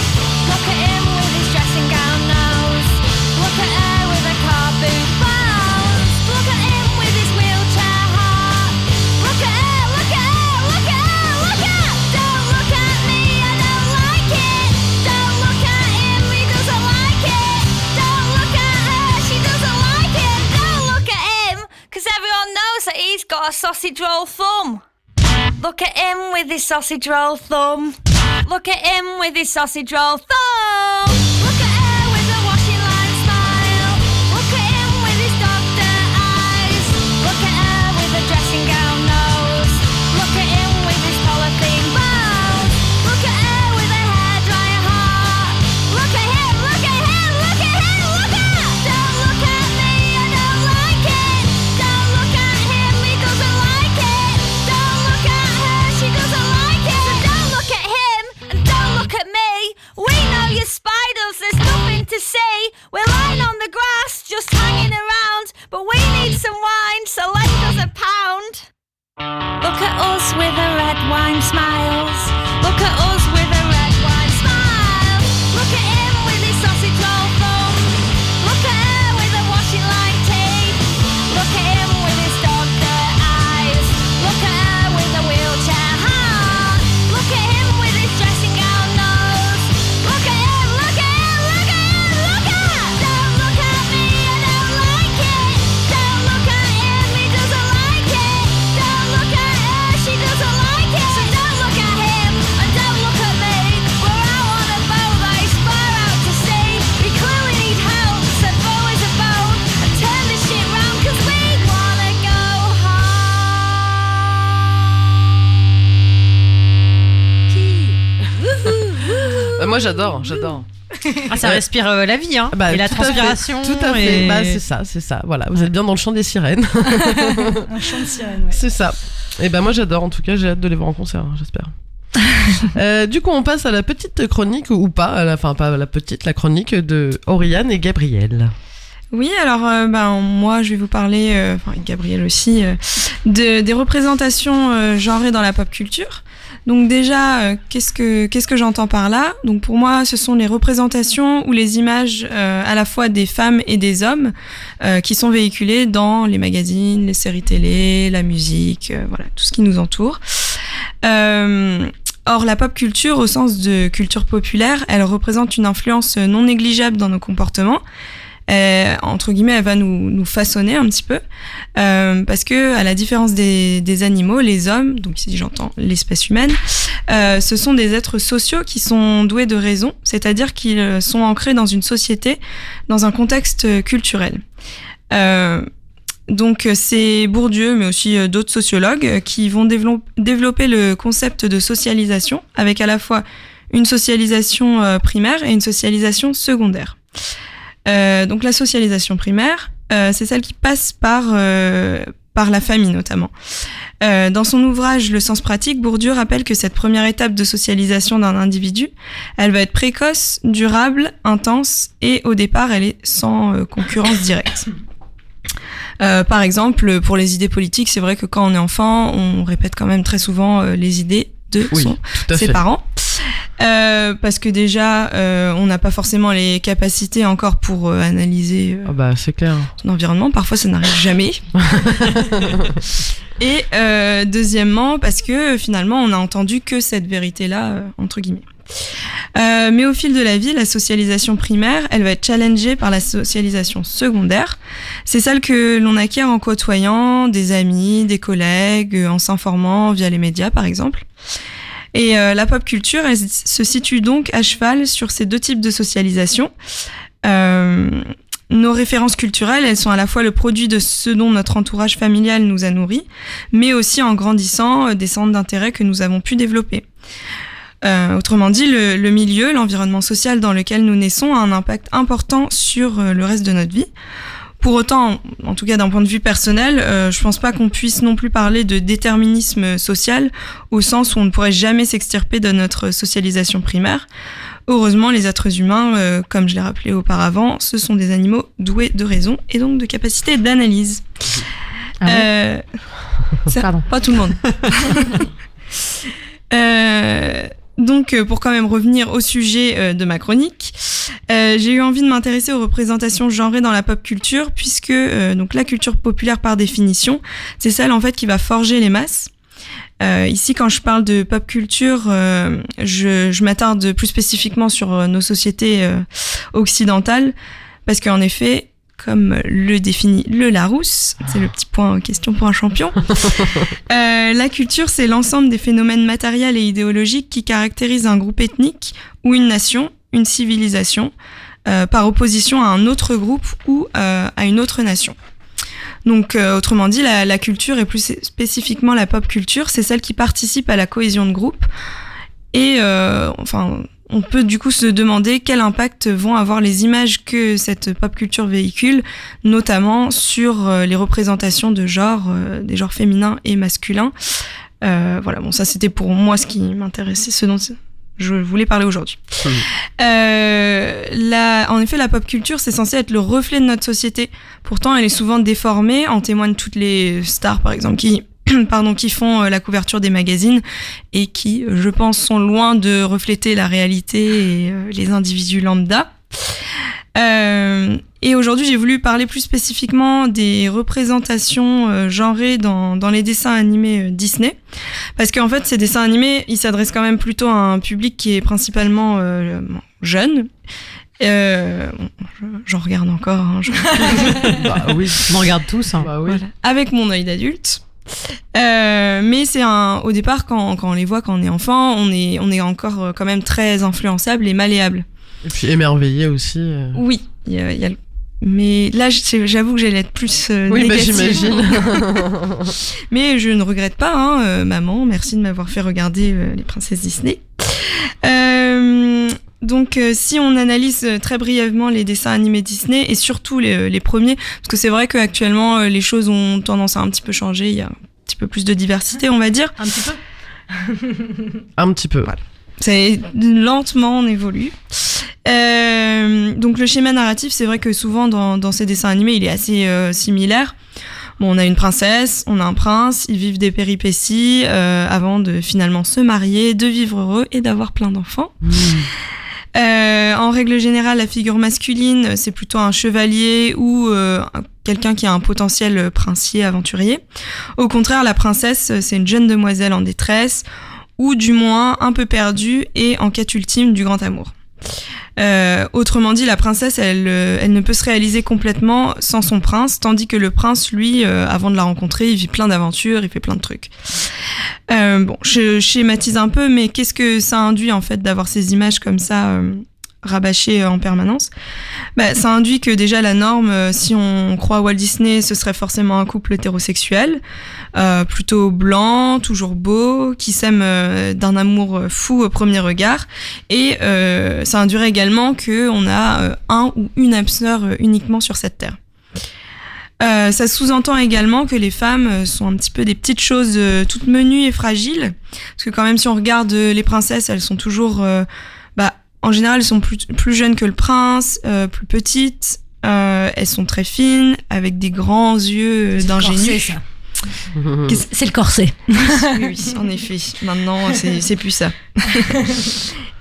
Look at him with his dressing gown nose. Look at her with a car boot bones. Look at him with his wheelchair heart. Look at her, look at her, look at her, look at her. Don't look at me, I don't like it. Don't look at him, he doesn't like it. Don't look at her, she doesn't like it. Don't look at him, cause everyone knows that he's got a sausage roll thumb. Look at him with his sausage roll thumb. Look at him with his sausage roll thumb. Look at her with a washing line smile. Look at him with his dog dirt eyes. Look at her with a dressing gown nose. Look at him with his polythene bones. Look at her with a hairdryer heart. Look at him, look at him, look at him, look at her. Don't look at me, I don't like it. Don't look at him, he doesn't like it. Don't look at her, she doesn't like it. So don't look at him and don't look at me. We know you're spiders, there's nothing to see. We're lying on the grass, just hanging around. But we need some wine, so lend us a pound. Look at us with the red wine smiles. Look at us with a red wine smile. Look at him with his sausage roll thumb. Look at her with a washing line teeth. Look at him with his dog dirt eyes. Look at her with a wheelchair heart. Look at him with his dressing gown nose. Look at him, look at him, look at him, look at her. Don't look at me, I don't like it. Don't look at him, he doesn't like it. Don't look at her, she doesn't like it. So don't look at him and don't look at me. We're out on a boat that is far out to sea. We clearly need help, so throw us a bone and turn the shit round, cause we wanna go home. Moi j'adore. Ah, ça respire la vie, hein. Bah, et la tout à fait, transpiration. tout à fait. et- Bah, c'est ça. Voilà, vous êtes bien dans le chant des sirènes. Un chant de sirène, ouais. C'est ça. Et ben moi j'adore. En tout cas, j'ai hâte de les voir en concert, hein, j'espère. Du coup, on passe à la petite chronique ou pas, enfin pas la petite, la chronique de Oriane et Gabriel. Oui, alors moi je vais vous parler, enfin Gabriel aussi, des représentations genrées dans la pop culture. Donc déjà, qu'est-ce que j'entends par là ? Donc pour moi, ce sont les représentations ou les images à la fois des femmes et des hommes qui sont véhiculées dans les magazines, les séries télé, la musique, voilà, tout ce qui nous entoure. Or, la pop culture, au sens de culture populaire, elle représente une influence non négligeable dans nos comportements. Entre guillemets, elle va nous façonner un petit peu, parce que, à la différence des animaux, les hommes, donc ici j'entends l'espèce humaine, ce sont des êtres sociaux qui sont doués de raison, c'est-à-dire qu'ils sont ancrés dans une société, dans un contexte culturel. Donc c'est Bourdieu, mais aussi d'autres sociologues, qui vont développer le concept de socialisation, avec à la fois une socialisation primaire et une socialisation secondaire. Donc la socialisation primaire, c'est celle qui passe par la famille notamment. Dans son ouvrage Le sens pratique, Bourdieu rappelle que cette première étape de socialisation d'un individu, elle va être précoce, durable, intense et au départ, elle est sans concurrence directe. Par exemple, pour les idées politiques, c'est vrai que quand on est enfant, on répète quand même très souvent les idées de ses parents. Parce que déjà, on n'a pas forcément les capacités encore pour analyser c'est clair. son environnement. Parfois, ça n'arrive jamais. Et deuxièmement, parce que finalement, on n'a entendu que cette vérité-là, entre guillemets. Mais au fil de la vie, la socialisation primaire, elle va être challengée par la socialisation secondaire. C'est celle que l'on acquiert en côtoyant des amis, des collègues, en s'informant via les médias par exemple. Et la pop culture, elle se situe donc à cheval sur ces deux types de socialisation. Nos références culturelles, elles sont à la fois le produit de ce dont notre entourage familial nous a nourris, mais aussi en grandissant des centres d'intérêt que nous avons pu développer. Autrement dit, le milieu, l'environnement social dans lequel nous naissons a un impact important sur le reste de notre vie. Pour autant, en tout cas d'un point de vue personnel, je pense pas qu'on puisse non plus parler de déterminisme social au sens où on ne pourrait jamais s'extirper de notre socialisation primaire. Heureusement, les êtres humains, comme je l'ai rappelé auparavant, ce sont des animaux doués de raison et donc de capacité d'analyse. Ah oui. Pardon. Pas tout le monde. Donc, pour quand même revenir au sujet de ma chronique, j'ai eu envie de m'intéresser aux représentations genrées dans la pop culture, puisque donc la culture populaire par définition, c'est celle en fait qui va forger les masses. Ici, quand je parle de pop culture, je m'attarde plus spécifiquement sur nos sociétés occidentales, parce qu'en effet, comme le définit le Larousse, c'est le petit point question pour un champion, la culture, c'est l'ensemble des phénomènes matériels et idéologiques qui caractérisent un groupe ethnique ou une nation, une civilisation, par opposition à un autre groupe ou à une autre nation. Donc, autrement dit, la culture, et plus spécifiquement la pop culture, c'est celle qui participe à la cohésion de groupe. Et on peut du coup se demander quel impact vont avoir les images que cette pop culture véhicule, notamment sur les représentations de genre, des genres féminins et masculins. Voilà, bon, ça c'était pour moi ce qui m'intéressait, ce dont je voulais parler aujourd'hui. En effet, la pop culture, c'est censé être le reflet de notre société. Pourtant, elle est souvent déformée, en témoignent toutes les stars, par exemple, qui font la couverture des magazines et qui, je pense, sont loin de refléter la réalité et les individus lambda. Et aujourd'hui, j'ai voulu parler plus spécifiquement des représentations genrées dans les dessins animés Disney. Parce qu'en fait, ces dessins animés, ils s'adressent quand même plutôt à un public qui est principalement jeune. J'en regarde encore. Hein, bah oui, on en regarde tous. Hein. Bah oui. Voilà. Avec mon œil d'adulte. Mais c'est au départ, quand on les voit quand on est enfant, on est encore quand même très influençable et malléable. Et puis émerveillé aussi. Oui, il y a mais là, j'avoue que j'allais être plus oui, négative. bah j'imagine. Mais je ne regrette pas, hein, maman, merci de m'avoir fait regarder les princesses Disney. Donc, si on analyse très brièvement les dessins animés Disney, et surtout les premiers, parce que c'est vrai qu'actuellement, les choses ont tendance à un petit peu changer, il y a un petit peu plus de diversité, on va dire. Un petit peu. Un petit peu. Voilà. C'est lentement, on évolue. Donc le schéma narratif, c'est vrai que souvent dans ces dessins animés, il est assez similaire. Bon, on a une princesse, on a un prince, ils vivent des péripéties avant de finalement se marier, de vivre heureux et d'avoir plein d'enfants. En règle générale, la figure masculine, c'est plutôt un chevalier ou quelqu'un qui a un potentiel princier, aventurier. Au contraire, la princesse, c'est une jeune demoiselle en détresse, ou du moins un peu perdue et en quête ultime du grand amour. Autrement dit, la princesse, elle ne peut se réaliser complètement sans son prince, tandis que le prince, lui, avant de la rencontrer, il vit plein d'aventures, il fait plein de trucs. Bon, je schématise un peu, mais qu'est-ce que ça induit en fait d'avoir ces images comme ça rabâchées en permanence ? Bah, ça induit que déjà la norme, si on croit à Walt Disney, ce serait forcément un couple hétérosexuel, plutôt blanc, toujours beau, qui s'aime d'un amour fou au premier regard. Et ça induirait également qu'on a un ou une âme sœur uniquement sur cette terre. Ça sous-entend également que les femmes sont un petit peu des petites choses toutes menues et fragiles. Parce que quand même, si on regarde les princesses, elles sont toujours... en général, elles sont plus jeunes que le prince, plus petites. Elles sont très fines, avec des grands yeux d'ingénu. C'est ça. C'est le corset. Oui, en effet. Maintenant, c'est plus ça.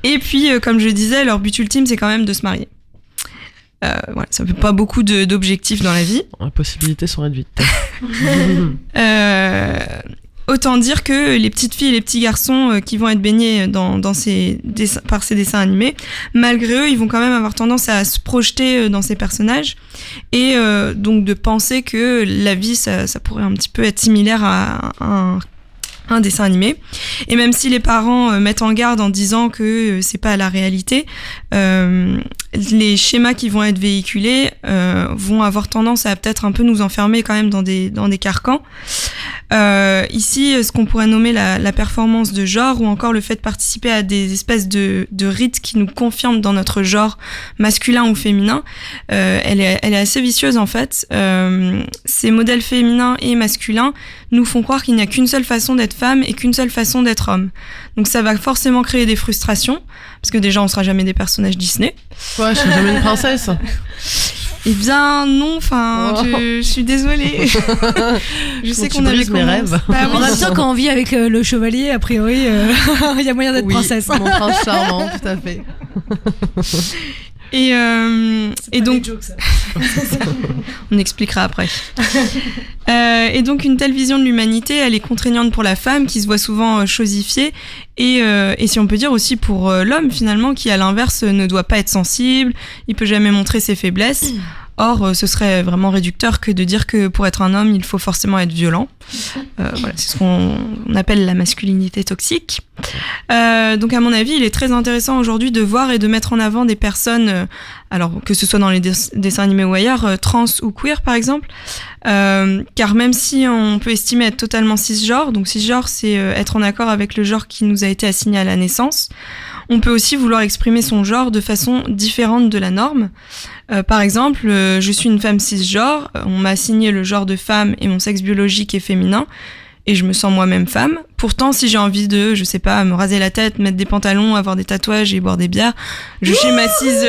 Et puis, comme je disais, leur but ultime, c'est quand même de se marier. Voilà, ça fait pas beaucoup d'objectifs dans la vie. Les possibilités sont réduites. Autant dire que les petites filles et les petits garçons qui vont être baignés par ces dessins animés, malgré eux, ils vont quand même avoir tendance à se projeter dans ces personnages et donc de penser que la vie, ça pourrait un petit peu être similaire à un dessin animé. Et même si les parents mettent en garde en disant que c'est pas la réalité, les schémas qui vont être véhiculés vont avoir tendance à peut-être un peu nous enfermer quand même dans des carcans. Ici, ce qu'on pourrait nommer la performance de genre ou encore le fait de participer à des espèces de rites qui nous confirment dans notre genre masculin ou féminin, elle est assez vicieuse en fait. Ces modèles féminins et masculins nous font croire qu'il n'y a qu'une seule façon d'être femme et qu'une seule façon d'être homme. Donc ça va forcément créer des frustrations, parce que déjà on sera jamais des personnages Disney. Quoi, je serai jamais une princesse? Eh bien non, je suis désolée. Je sais qu'on avait mes rêves. Bah, oui. En même temps, quand on vit avec le chevalier, a priori, il y a moyen d'être princesse. Mon prince charmant, tout à fait. Et donc, on expliquera après. Et donc, une telle vision de l'humanité, elle est contraignante pour la femme qui se voit souvent chosifiée et si on peut dire aussi pour l'homme finalement qui à l'inverse ne doit pas être sensible, il peut jamais montrer ses faiblesses. Or, ce serait vraiment réducteur que de dire que pour être un homme, il faut forcément être violent. Voilà, c'est ce qu'on appelle la masculinité toxique. Donc, à mon avis, il est très intéressant aujourd'hui de voir et de mettre en avant des personnes, alors que ce soit dans les dessins animés ou ailleurs, trans ou queer par exemple, car même si on peut estimer être totalement cisgenre, donc cisgenre c'est être en accord avec le genre qui nous a été assigné à la naissance, on peut aussi vouloir exprimer son genre de façon différente de la norme. Par exemple, je suis une femme cisgenre, on m'a assigné le genre de femme et mon sexe biologique est féminin, et je me sens moi-même femme. Pourtant, si j'ai envie de, je sais pas, me raser la tête, mettre des pantalons, avoir des tatouages et boire des bières, je schématise...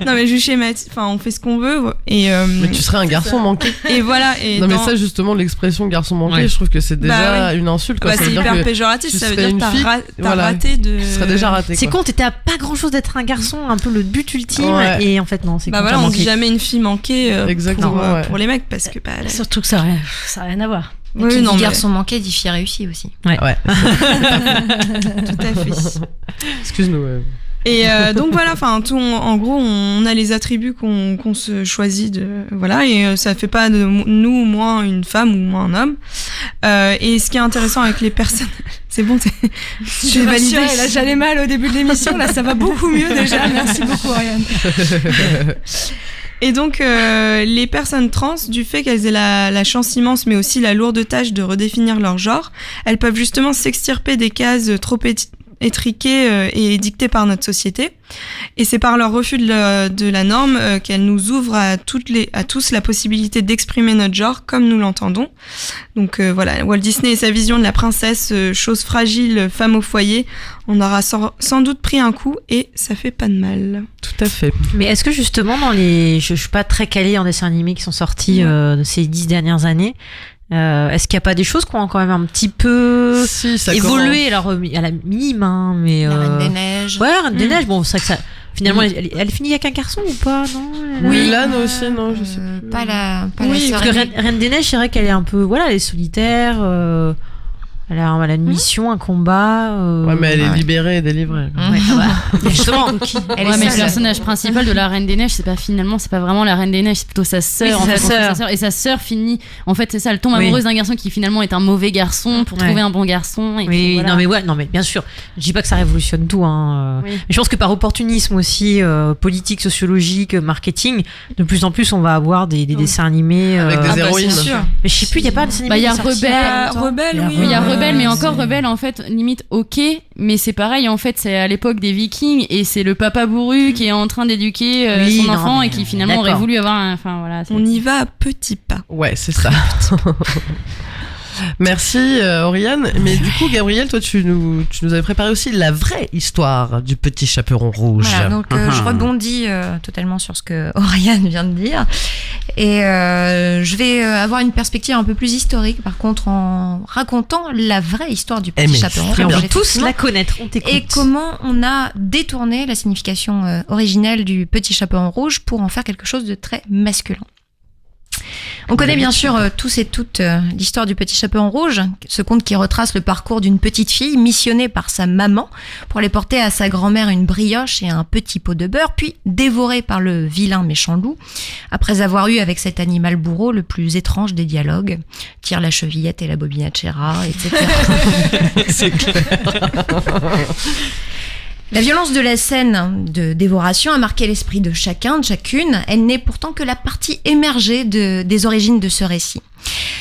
Non mais je schématise, enfin on fait ce qu'on veut. Et, mais tu serais un garçon manqué. Et voilà. Et non mais ça justement, l'expression garçon manqué, je trouve que c'est déjà une insulte. Quoi. Bah, c'est hyper péjoratif, ça veut dire que t'as raté de... Tu serais déjà raté. C'est con, t'étais à pas grand-chose d'être un garçon, un peu le but ultime, et en fait non, c'est bah voilà, on dit jamais une fille manquée pour les mecs, parce que... Surtout que ça n'a rien à voir. Oui, qui dit garçon manqué dit fille réussie aussi. Ouais. Tout à fait. Excuse-nous. Et donc voilà, enfin en gros, on a les attributs qu'on se choisit et ça fait pas de nous moins une femme ou moins un homme. Et ce qui est intéressant avec les personnes, c'est bon, je vais valider. Là, j'allais mal au début de l'émission, là ça va beaucoup mieux déjà. Merci beaucoup, Ariane. Et donc, les personnes trans, du fait qu'elles aient la chance immense, mais aussi la lourde tâche de redéfinir leur genre, elles peuvent justement s'extirper des cases trop étriquées et dictées par notre société. Et c'est par leur refus de la norme qu'elles nous ouvrent à tous la possibilité d'exprimer notre genre comme nous l'entendons. Donc voilà, Walt Disney et sa vision de la princesse, chose fragile, femme au foyer, on aura sans doute pris un coup et ça fait pas de mal. Tout à fait. Mais est-ce que justement je suis pas très calée en dessins animés qui sont sortis ces 10 dernières années, est-ce qu'il n'y a pas des choses qui ont quand même un petit peu évolué, alors à la minime, mais la Reine des Neiges. Ouais, Reine des Neiges. Bon, c'est vrai que ça. Finalement, elle finit avec un garçon ou pas, non? Oui, là aussi, non, je sais plus. Pas la parce que Reine des Neiges, c'est vrai qu'elle est un peu, elle est solitaire. Elle a une mission, un combat. Ouais, mais elle est libérée et délivrée. Ouais, justement. Mais le personnage principal de la Reine des Neiges, c'est pas vraiment la Reine des Neiges, c'est plutôt sa sœur. Et sa sœur finit. En fait, c'est ça, elle tombe amoureuse d'un garçon qui finalement est un mauvais garçon pour trouver un bon garçon. Et oui, non mais bien sûr. Je dis pas que ça révolutionne tout. Mais je pense que par opportunisme aussi, politique, sociologique, marketing, de plus en plus, on va avoir des dessins animés avec des héroïnes. Mais je sais plus, il y a pas de dessin animé. Il y a Rebelle, oui. Il y a Rebelle, mais encore Rebelle, en fait, limite, ok, mais c'est pareil, en fait, c'est à l'époque des Vikings et c'est le papa bourru qui est en train d'éduquer son enfant et qui finalement aurait voulu avoir un. Enfin, voilà. On y va à petits pas. Ouais, c'est ça. Merci Oriane. Mais du coup, Gabrielle, toi, tu nous avais préparé aussi la vraie histoire du petit chaperon rouge. Voilà, donc je rebondis totalement sur ce que Oriane vient de dire. Et je vais avoir une perspective un peu plus historique, par contre, en racontant la vraie histoire du petit chaperon rouge. On va tous la connaître, on t'écoute. Et comment on a détourné la signification originelle du petit chaperon rouge pour en faire quelque chose de très masculin. On connaît bien sûr tous et toutes l'histoire du Petit Chaperon Rouge, ce conte qui retrace le parcours d'une petite fille missionnée par sa maman pour aller porter à sa grand-mère une brioche et un petit pot de beurre, puis dévorée par le vilain méchant loup, après avoir eu avec cet animal bourreau le plus étrange des dialogues, tire la chevillette et la bobinacera, etc. C'est clair. La violence de la scène de dévoration a marqué l'esprit de chacun, de chacune. Elle n'est pourtant que la partie émergée des origines de ce récit.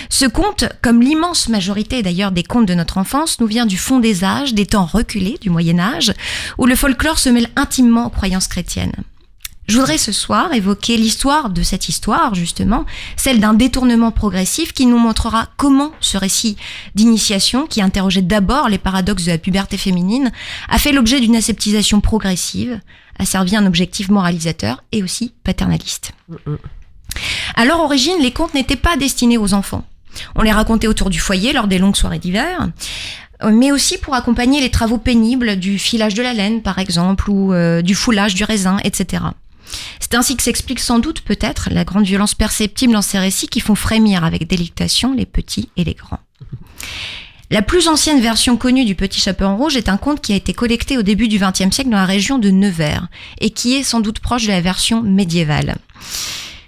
Ce conte, comme l'immense majorité d'ailleurs des contes de notre enfance, nous vient du fond des âges, des temps reculés du Moyen-Âge, où le folklore se mêle intimement aux croyances chrétiennes. Je voudrais ce soir évoquer l'histoire de cette histoire, justement, celle d'un détournement progressif qui nous montrera comment ce récit d'initiation, qui interrogeait d'abord les paradoxes de la puberté féminine, a fait l'objet d'une aseptisation progressive, a servi un objectif moralisateur et aussi paternaliste. À leur origine, les contes n'étaient pas destinés aux enfants. On les racontait autour du foyer lors des longues soirées d'hiver, mais aussi pour accompagner les travaux pénibles du filage de la laine, par exemple, ou du foulage du raisin, etc. C'est ainsi que s'explique sans doute peut-être la grande violence perceptible dans ces récits qui font frémir avec délectation les petits et les grands. La plus ancienne version connue du Petit Chaperon Rouge est un conte qui a été collecté au début du XXe siècle dans la région de Nevers et qui est sans doute proche de la version médiévale.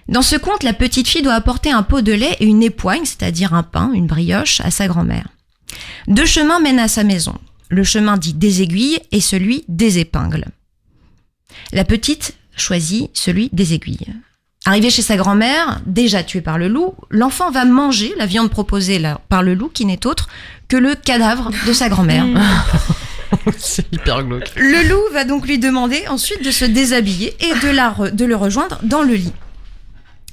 Dans ce conte, la petite fille doit apporter un pot de lait et une époigne, c'est-à-dire un pain, une brioche, à sa grand-mère. 2 chemins mènent à sa maison. Le chemin dit des aiguilles et celui des épingles. La petite choisit celui des aiguilles. Arrivé chez sa grand-mère, déjà tuée par le loup, l'enfant va manger la viande proposée par le loup qui n'est autre que le cadavre de sa grand-mère. C'est hyper glauque. Le loup va donc lui demander ensuite de se déshabiller et de le rejoindre dans le lit.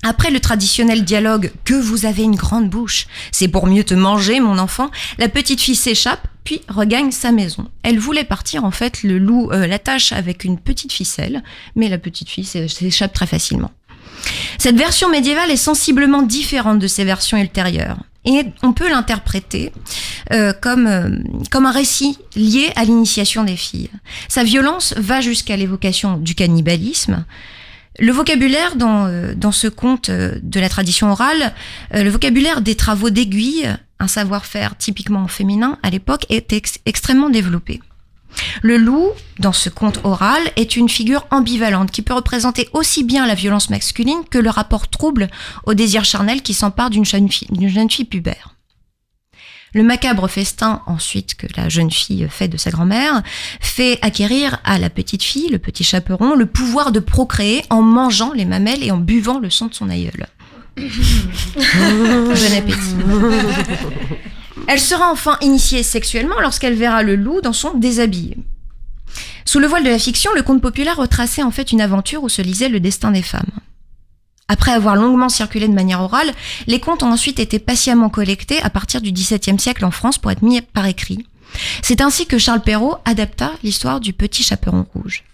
Après le traditionnel dialogue « Que vous avez une grande bouche, c'est pour mieux te manger, mon enfant », la petite fille s'échappe puis regagne sa maison. Elle voulait partir, en fait, le loup l'attache avec une petite ficelle, mais la petite fille s'échappe très facilement. Cette version médiévale est sensiblement différente de ces versions ultérieures. Et on peut l'interpréter comme un récit lié à l'initiation des filles. Sa violence va jusqu'à l'évocation du cannibalisme. Le vocabulaire dans ce conte de la tradition orale, le vocabulaire des travaux d'aiguille, un savoir-faire typiquement féminin à l'époque, est extrêmement développé. Le loup, dans ce conte oral, est une figure ambivalente qui peut représenter aussi bien la violence masculine que le rapport trouble au désir charnel qui s'empare d'une jeune fille pubère. Le macabre festin, ensuite, que la jeune fille fait de sa grand-mère, fait acquérir à la petite fille, le petit chaperon, le pouvoir de procréer en mangeant les mamelles et en buvant le sang de son aïeul. Bon appétit. Elle sera enfin initiée sexuellement lorsqu'elle verra le loup dans son déshabillé. Sous le voile de la fiction, le conte populaire retraçait en fait une aventure où se lisait le destin des femmes. Après avoir longuement circulé de manière orale, les contes ont ensuite été patiemment collectés à partir du XVIIe siècle en France pour être mis par écrit. C'est ainsi que Charles Perrault adapta l'histoire du Petit Chaperon Rouge.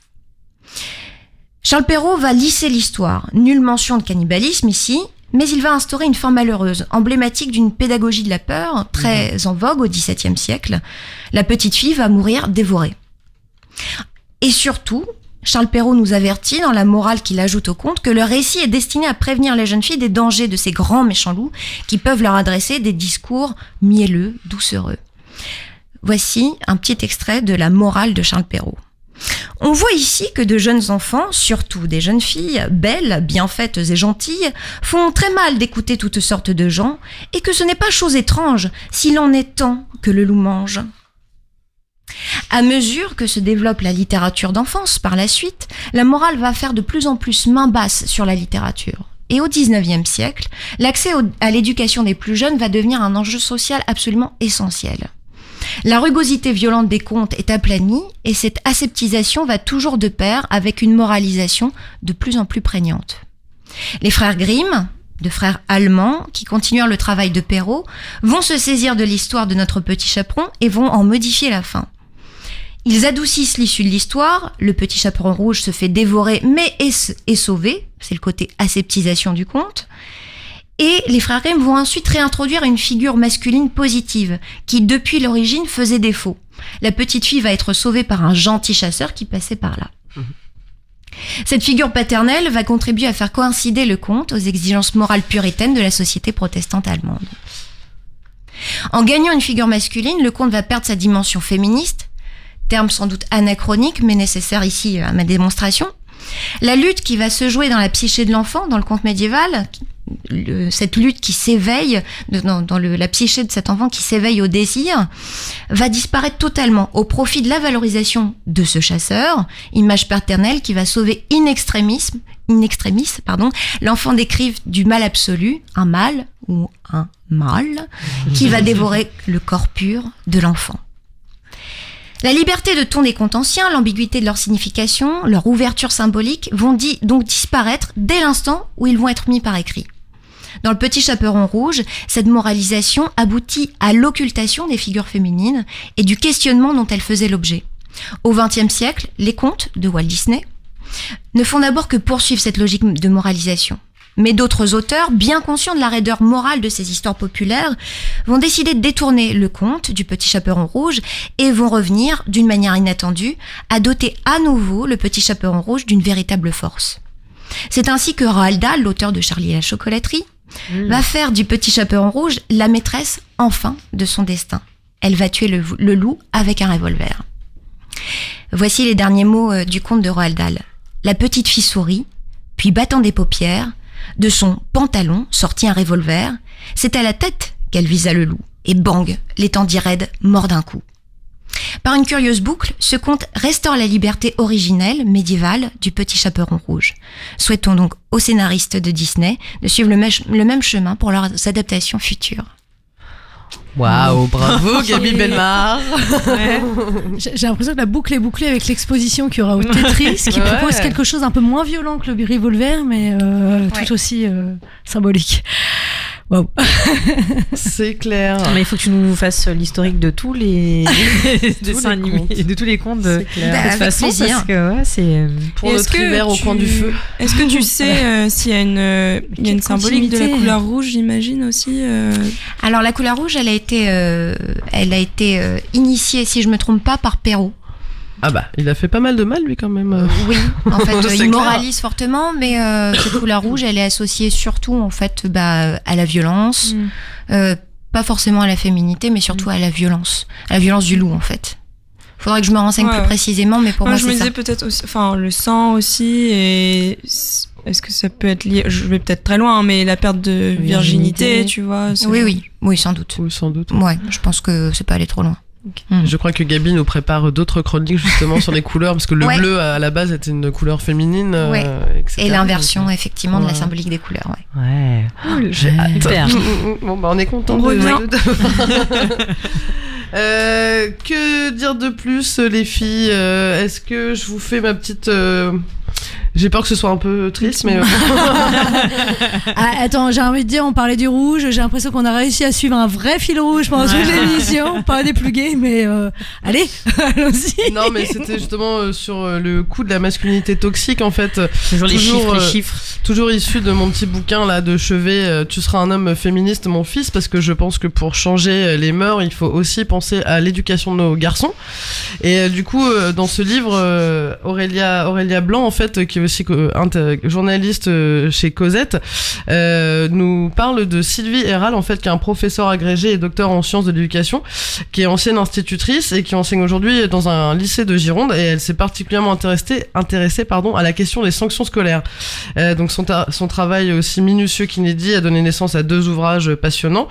Charles Perrault va lisser l'histoire. Nulle mention de cannibalisme ici, mais il va instaurer une fin malheureuse, emblématique d'une pédagogie de la peur, très en vogue au XVIIe siècle. La petite fille va mourir dévorée. Et surtout, Charles Perrault nous avertit, dans la morale qu'il ajoute au conte, que le récit est destiné à prévenir les jeunes filles des dangers de ces grands méchants loups qui peuvent leur adresser des discours mielleux, doucereux. Voici un petit extrait de la morale de Charles Perrault. On voit ici que de jeunes enfants, surtout des jeunes filles, belles, bien faites et gentilles, font très mal d'écouter toutes sortes de gens, et que ce n'est pas chose étrange s'il en est temps que le loup mange. À mesure que se développe la littérature d'enfance par la suite, la morale va faire de plus en plus main basse sur la littérature. Et au XIXe siècle, l'accès à l'éducation des plus jeunes va devenir un enjeu social absolument essentiel. La rugosité violente des contes est aplanie et cette aseptisation va toujours de pair avec une moralisation de plus en plus prégnante. Les frères Grimm, deux frères allemands qui continuèrent le travail de Perrault, vont se saisir de l'histoire de notre Petit Chaperon et vont en modifier la fin. Ils adoucissent l'issue de l'histoire, le Petit Chaperon Rouge se fait dévorer mais est sauvé, c'est le côté aseptisation du conte. Et les frères Grimm vont ensuite réintroduire une figure masculine positive, qui depuis l'origine faisait défaut. La petite fille va être sauvée par un gentil chasseur qui passait par là. Cette figure paternelle va contribuer à faire coïncider le conte aux exigences morales puritaines de la société protestante allemande. En gagnant une figure masculine, le conte va perdre sa dimension féministe, terme sans doute anachronique mais nécessaire ici à ma démonstration. La lutte qui va se jouer dans la psyché de l'enfant, dans le conte médiéval, cette lutte qui s'éveille, dans la psyché de cet enfant qui s'éveille au désir, va disparaître totalement au profit de la valorisation de ce chasseur, image paternelle qui va sauver in extremis, l'enfant décrive du mal absolu, un mal ou un mal, qui va dévorer le corps pur de l'enfant. La liberté de ton des contes anciens, l'ambiguïté de leur signification, leur ouverture symbolique vont donc disparaître dès l'instant où ils vont être mis par écrit. Dans Le Petit Chaperon Rouge, cette moralisation aboutit à l'occultation des figures féminines et du questionnement dont elles faisaient l'objet. Au XXe siècle, les contes de Walt Disney ne font d'abord que poursuivre cette logique de moralisation. Mais d'autres auteurs, bien conscients de la raideur morale de ces histoires populaires, vont décider de détourner le conte du Petit Chaperon Rouge et vont revenir, d'une manière inattendue, à doter à nouveau le Petit Chaperon Rouge d'une véritable force. C'est ainsi que Roald Dahl, l'auteur de Charlie et la chocolaterie, va faire du Petit Chaperon Rouge la maîtresse, enfin, de son destin. Elle va tuer le loup avec un revolver. Voici les derniers mots du conte de Roald Dahl. La petite fille sourit, puis battant des paupières, de son pantalon sortit un revolver. C'est à la tête qu'elle visa le loup. Et bang, l'étendit raide, mort d'un coup. Par une curieuse boucle, ce conte restaure la liberté originelle, médiévale, du Petit Chaperon Rouge. Souhaitons donc aux scénaristes de Disney de suivre le même chemin pour leurs adaptations futures. Waouh, bravo Gabi Bellemare. Ouais. J'ai l'impression que la boucle est bouclée avec l'exposition qu'il y aura au Tetris, qui propose quelque chose un peu moins violent que le revolver, mais tout aussi symbolique. Waouh. C'est clair. Mais il faut que tu nous fasses l'historique de tous les dessins animés, de tous les contes de toute façon, plaisir. parce que c'est pour notre hiver au coin du feu. Est-ce que tu sais s'il y a une symbolique de la couleur rouge, j'imagine aussi Alors la couleur rouge, elle a été initiée, si je me trompe pas, par Perrault. Ah bah, il a fait pas mal de mal lui quand même. Oui, en fait, C'est il clair. moralise fortement, mais cette couleur rouge, elle est associée surtout en fait à la violence, pas forcément à la féminité, mais surtout à la violence du loup en fait. Faudrait que je me renseigne plus précisément, mais pour moi je me c'est ça. disais peut-être aussi, enfin le sang aussi, et est-ce que ça peut être lié, je vais peut-être très loin, mais la perte de virginité, tu vois. Oui, sans doute. Oui, sans doute. Ouais, je pense que c'est pas aller trop loin. Je crois que Gabi nous prépare d'autres chroniques justement sur les couleurs, parce que le bleu à la base était une couleur féminine, etc. Et l'inversion effectivement de la symbolique des couleurs. Ouais. J'ai hâte. Super. Bon bah on est content. On revient. Que dire de plus les filles, est-ce que je vous fais ma petite j'ai peur que ce soit un peu triste, mais attends, j'ai envie de dire, on parlait du rouge, j'ai l'impression qu'on a réussi à suivre un vrai fil rouge pendant toute l'émission, pas des plus gays, mais allez, allons-y. Non, mais c'était justement sur le coup de la masculinité toxique en fait. Toujours les chiffres. Toujours issu de mon petit bouquin là de chevet, tu seras un homme féministe mon fils, parce que je pense que pour changer les mœurs, il faut aussi penser à l'éducation de nos garçons. Et du coup, dans ce livre, Aurélia Blanc en fait, qui est aussi journaliste chez Cosette, nous parle de Sylvie Héral en fait, qui est un professeur agrégé et docteur en sciences de l'éducation, qui est ancienne institutrice et qui enseigne aujourd'hui dans un lycée de Gironde, et elle s'est particulièrement intéressée à la question des sanctions scolaires. Donc son travail aussi minutieux qu'inédit a donné naissance à 2 ouvrages passionnants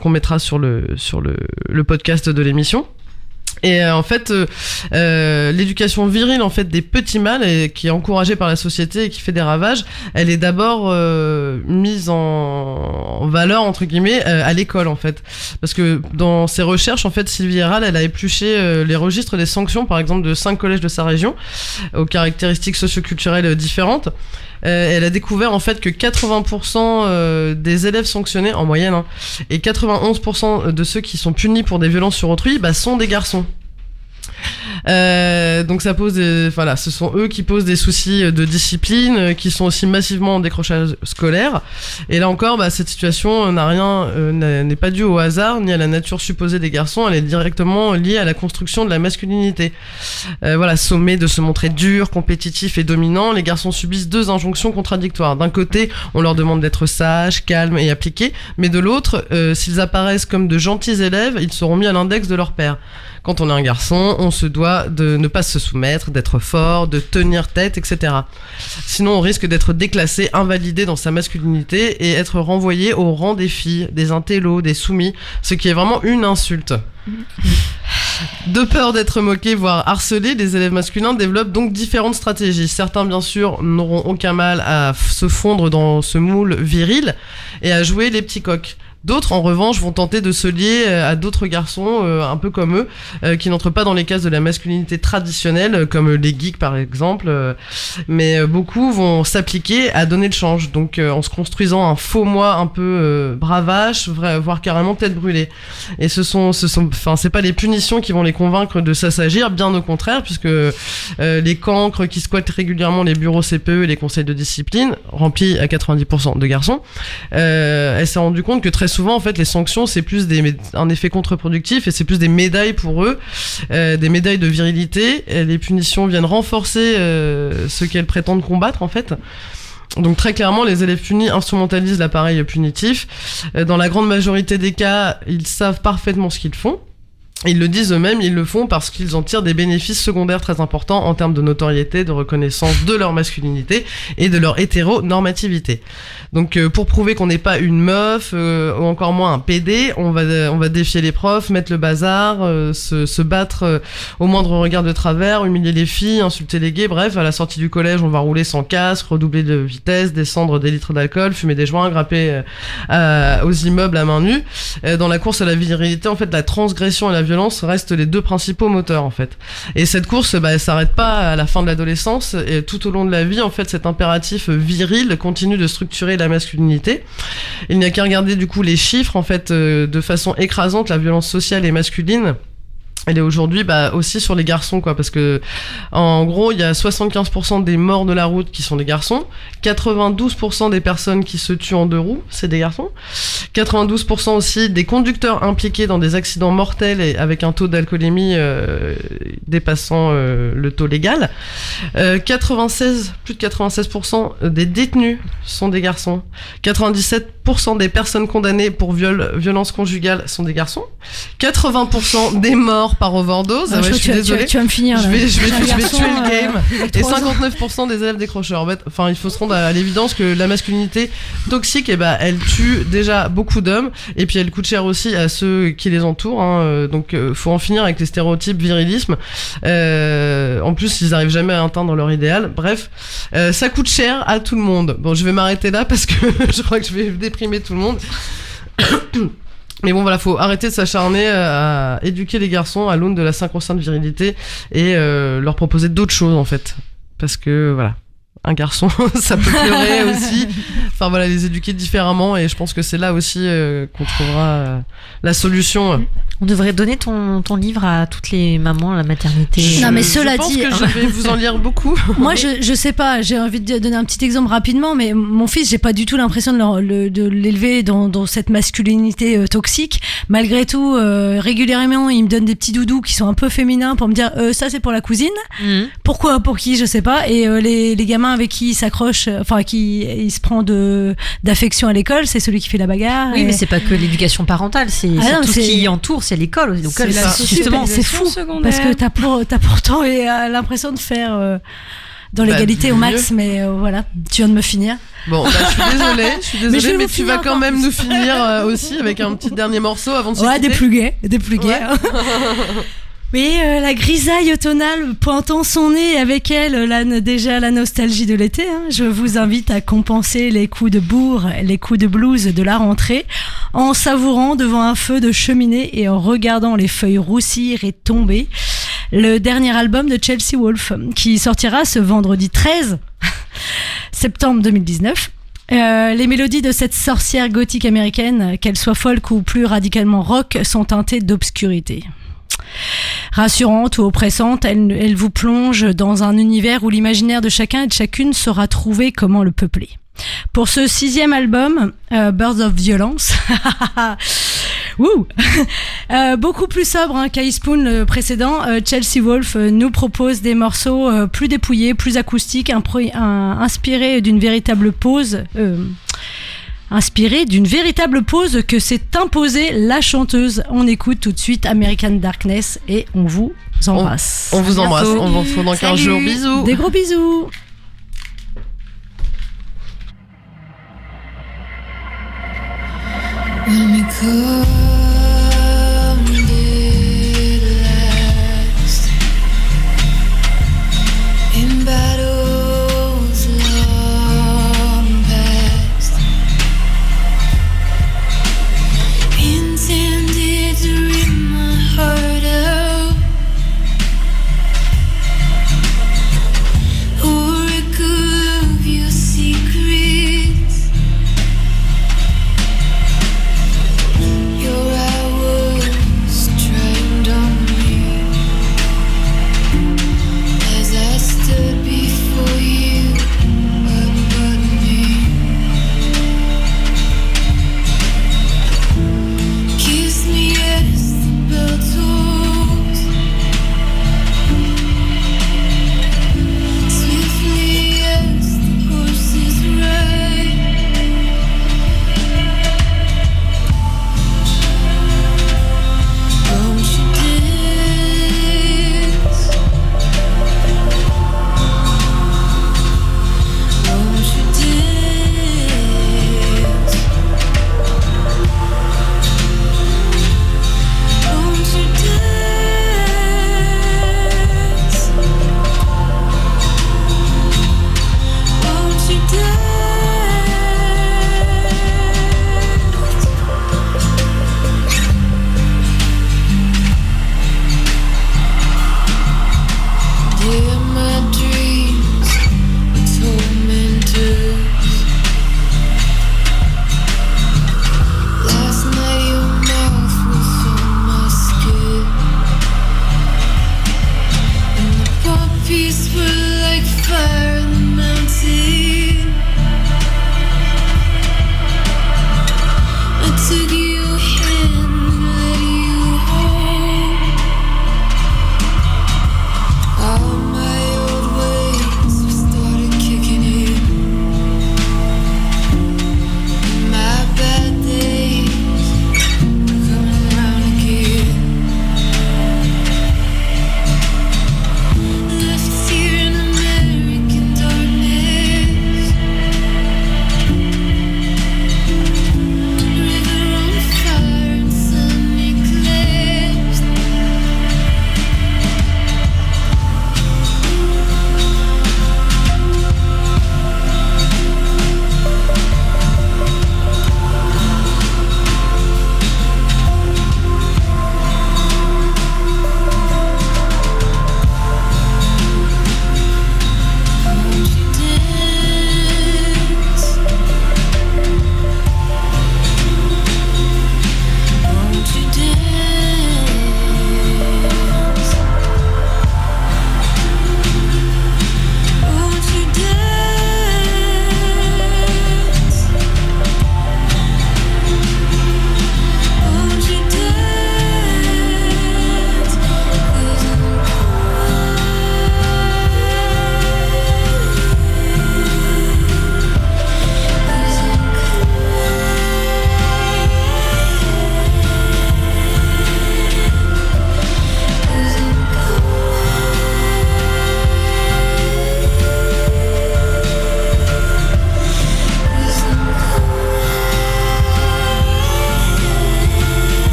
qu'on mettra sur le podcast de l'émission. Et en fait, l'éducation virile en fait des petits mâles, et qui est encouragée par la société et qui fait des ravages, elle est d'abord mise en valeur entre guillemets à l'école en fait, parce que dans ses recherches en fait, Sylvie Héral, elle a épluché les registres des sanctions par exemple de 5 collèges de sa région aux caractéristiques socioculturelles différentes. Elle a découvert en fait que 80% des élèves sanctionnés en moyenne et 91% de ceux qui sont punis pour des violences sur autrui sont des garçons. Donc ça pose ce sont eux qui posent des soucis de discipline, qui sont aussi massivement en décrochage scolaire. Et là encore, cette situation n'est pas due au hasard ni à la nature supposée des garçons, elle est directement liée à la construction de la masculinité. Sommés de se montrer durs, compétitifs et dominants, les garçons subissent deux injonctions contradictoires. D'un côté, on leur demande d'être sages, calmes et appliqués, mais de l'autre, s'ils apparaissent comme de gentils élèves, ils seront mis à l'index de leur père. Quand on est un garçon, on se doit de ne pas se soumettre, d'être fort, de tenir tête, etc. Sinon, on risque d'être déclassé, invalidé dans sa masculinité et être renvoyé au rang des filles, des intellos, des soumis, ce qui est vraiment une insulte. De peur d'être moqués, voire harcelés, les élèves masculins développent donc différentes stratégies. Certains, bien sûr, n'auront aucun mal à se fondre dans ce moule viril et à jouer les petits coqs. D'autres, en revanche, vont tenter de se lier à d'autres garçons, un peu comme eux, qui n'entrent pas dans les cases de la masculinité traditionnelle, comme les geeks par exemple, mais beaucoup vont s'appliquer à donner le change, donc en se construisant un faux moi un peu bravache, voire carrément tête brûlée. Et c'est pas les punitions qui vont les convaincre de s'assagir, bien au contraire, puisque les cancres qui squattent régulièrement les bureaux CPE et les conseils de discipline, remplis à 90% de garçons, elle s'est rendue compte que très souvent, en fait, les sanctions, c'est plus un effet contre-productif et c'est plus des médailles pour eux, des médailles de virilité. Et les punitions viennent renforcer ce qu'elles prétendent combattre, en fait. Donc très clairement, les élèves punis instrumentalisent l'appareil punitif. Dans la grande majorité des cas, ils savent parfaitement ce qu'ils font. Ils le disent eux-mêmes, ils le font parce qu'ils en tirent des bénéfices secondaires très importants en termes de notoriété, de reconnaissance de leur masculinité et de leur hétéronormativité. Donc pour prouver qu'on n'est pas une meuf ou encore moins un PD, on va défier les profs, mettre le bazar, se battre au moindre regard de travers, humilier les filles, insulter les gays. Bref, à la sortie du collège, on va rouler sans casque, redoubler de vitesse, descendre des litres d'alcool, fumer des joints, grapper aux immeubles à main nue. Dans la course à la virilité, en fait, la transgression et la violence restent les deux principaux moteurs, en fait. Et cette course, elle s'arrête pas à la fin de l'adolescence, et tout au long de la vie, en fait, cet impératif viril continue de structurer la masculinité. Il n'y a qu'à regarder du coup les chiffres, en fait, de façon écrasante, la violence sociale et masculine. Elle est aujourd'hui aussi sur les garçons, quoi, parce que en gros il y a 75% des morts de la route qui sont des garçons, 92% des personnes qui se tuent en deux roues, c'est des garçons, 92% aussi des conducteurs impliqués dans des accidents mortels et avec un taux d'alcoolémie dépassant le taux légal, plus de 96% des détenus sont des garçons, 97% des personnes condamnées pour violence conjugale sont des garçons, 80% des morts par overdose. Je suis désolée. Tu vas me finir. Je vais tuer le game. Et 59% des élèves décrocheurs. En fait, il faut se rendre à l'évidence que la masculinité toxique, elle tue déjà beaucoup d'hommes et puis elle coûte cher aussi à ceux qui les entourent. Donc, faut en finir avec les stéréotypes virilisme. En plus, ils n'arrivent jamais à atteindre leur idéal. Bref, ça coûte cher à tout le monde. Bon, je vais m'arrêter là parce que je crois que je vais déprimer tout le monde. Mais bon, voilà, faut arrêter de s'acharner à éduquer les garçons à l'aune de la sacro-sainte virilité et leur proposer d'autres choses, en fait. Parce que, voilà, un garçon, ça peut pleurer aussi. Enfin, voilà, les éduquer différemment et je pense que c'est là aussi qu'on trouvera la solution. On devrait donner ton livre à toutes les mamans à la maternité. Non, mais cela dit, je pense que je vais vous en lire beaucoup. Moi, je sais pas, j'ai envie de donner un petit exemple rapidement, mais mon fils, j'ai pas du tout l'impression de l'élever dans cette masculinité toxique. Malgré tout, régulièrement, il me donne des petits doudous qui sont un peu féminins pour me dire ça c'est pour la cousine. Pourquoi, pour qui, je sais pas. Et les gamins avec qui il s'accroche, qui il se prend d'affection à l'école, c'est celui qui fait la bagarre. Oui, mais c'est pas que l'éducation parentale, c'est tout ce qui entoure. C'est l'école. Donc c'est fou parce que t'as pourtant l'impression de faire dans l'égalité au max, mais voilà, tu viens de me finir. Bon, je suis désolée, mais tu vas quand même nous finir aussi avec un petit dernier morceau avant de se quitter. Des plus gais. Oui, la grisaille automnale pointant son nez, avec elle déjà la nostalgie de l'été. Je vous invite à compenser les coups de bourre, les coups de blues de la rentrée, en savourant devant un feu de cheminée et en regardant les feuilles roussir et tomber le dernier album de Chelsea Wolfe, qui sortira ce vendredi 13 septembre 2019. Les mélodies de cette sorcière gothique américaine, qu'elle soit folk ou plus radicalement rock, sont teintées d'obscurité. rassurante ou oppressante, elle vous plonge dans un univers où l'imaginaire de chacun et de chacune saura trouver comment le peupler. Pour ce 6e album, Birds of Violence, beaucoup plus sobre qu'Ice Spoon le précédent, Chelsea Wolfe nous propose des morceaux plus dépouillés, plus acoustiques, inspirés d'une véritable pause. Inspiré d'une véritable pause que s'est imposée la chanteuse. On écoute tout de suite American Darkness et on vous embrasse. On vous embrasse, on vous retrouve dans 15 jours. Bisous. Des gros bisous. When we could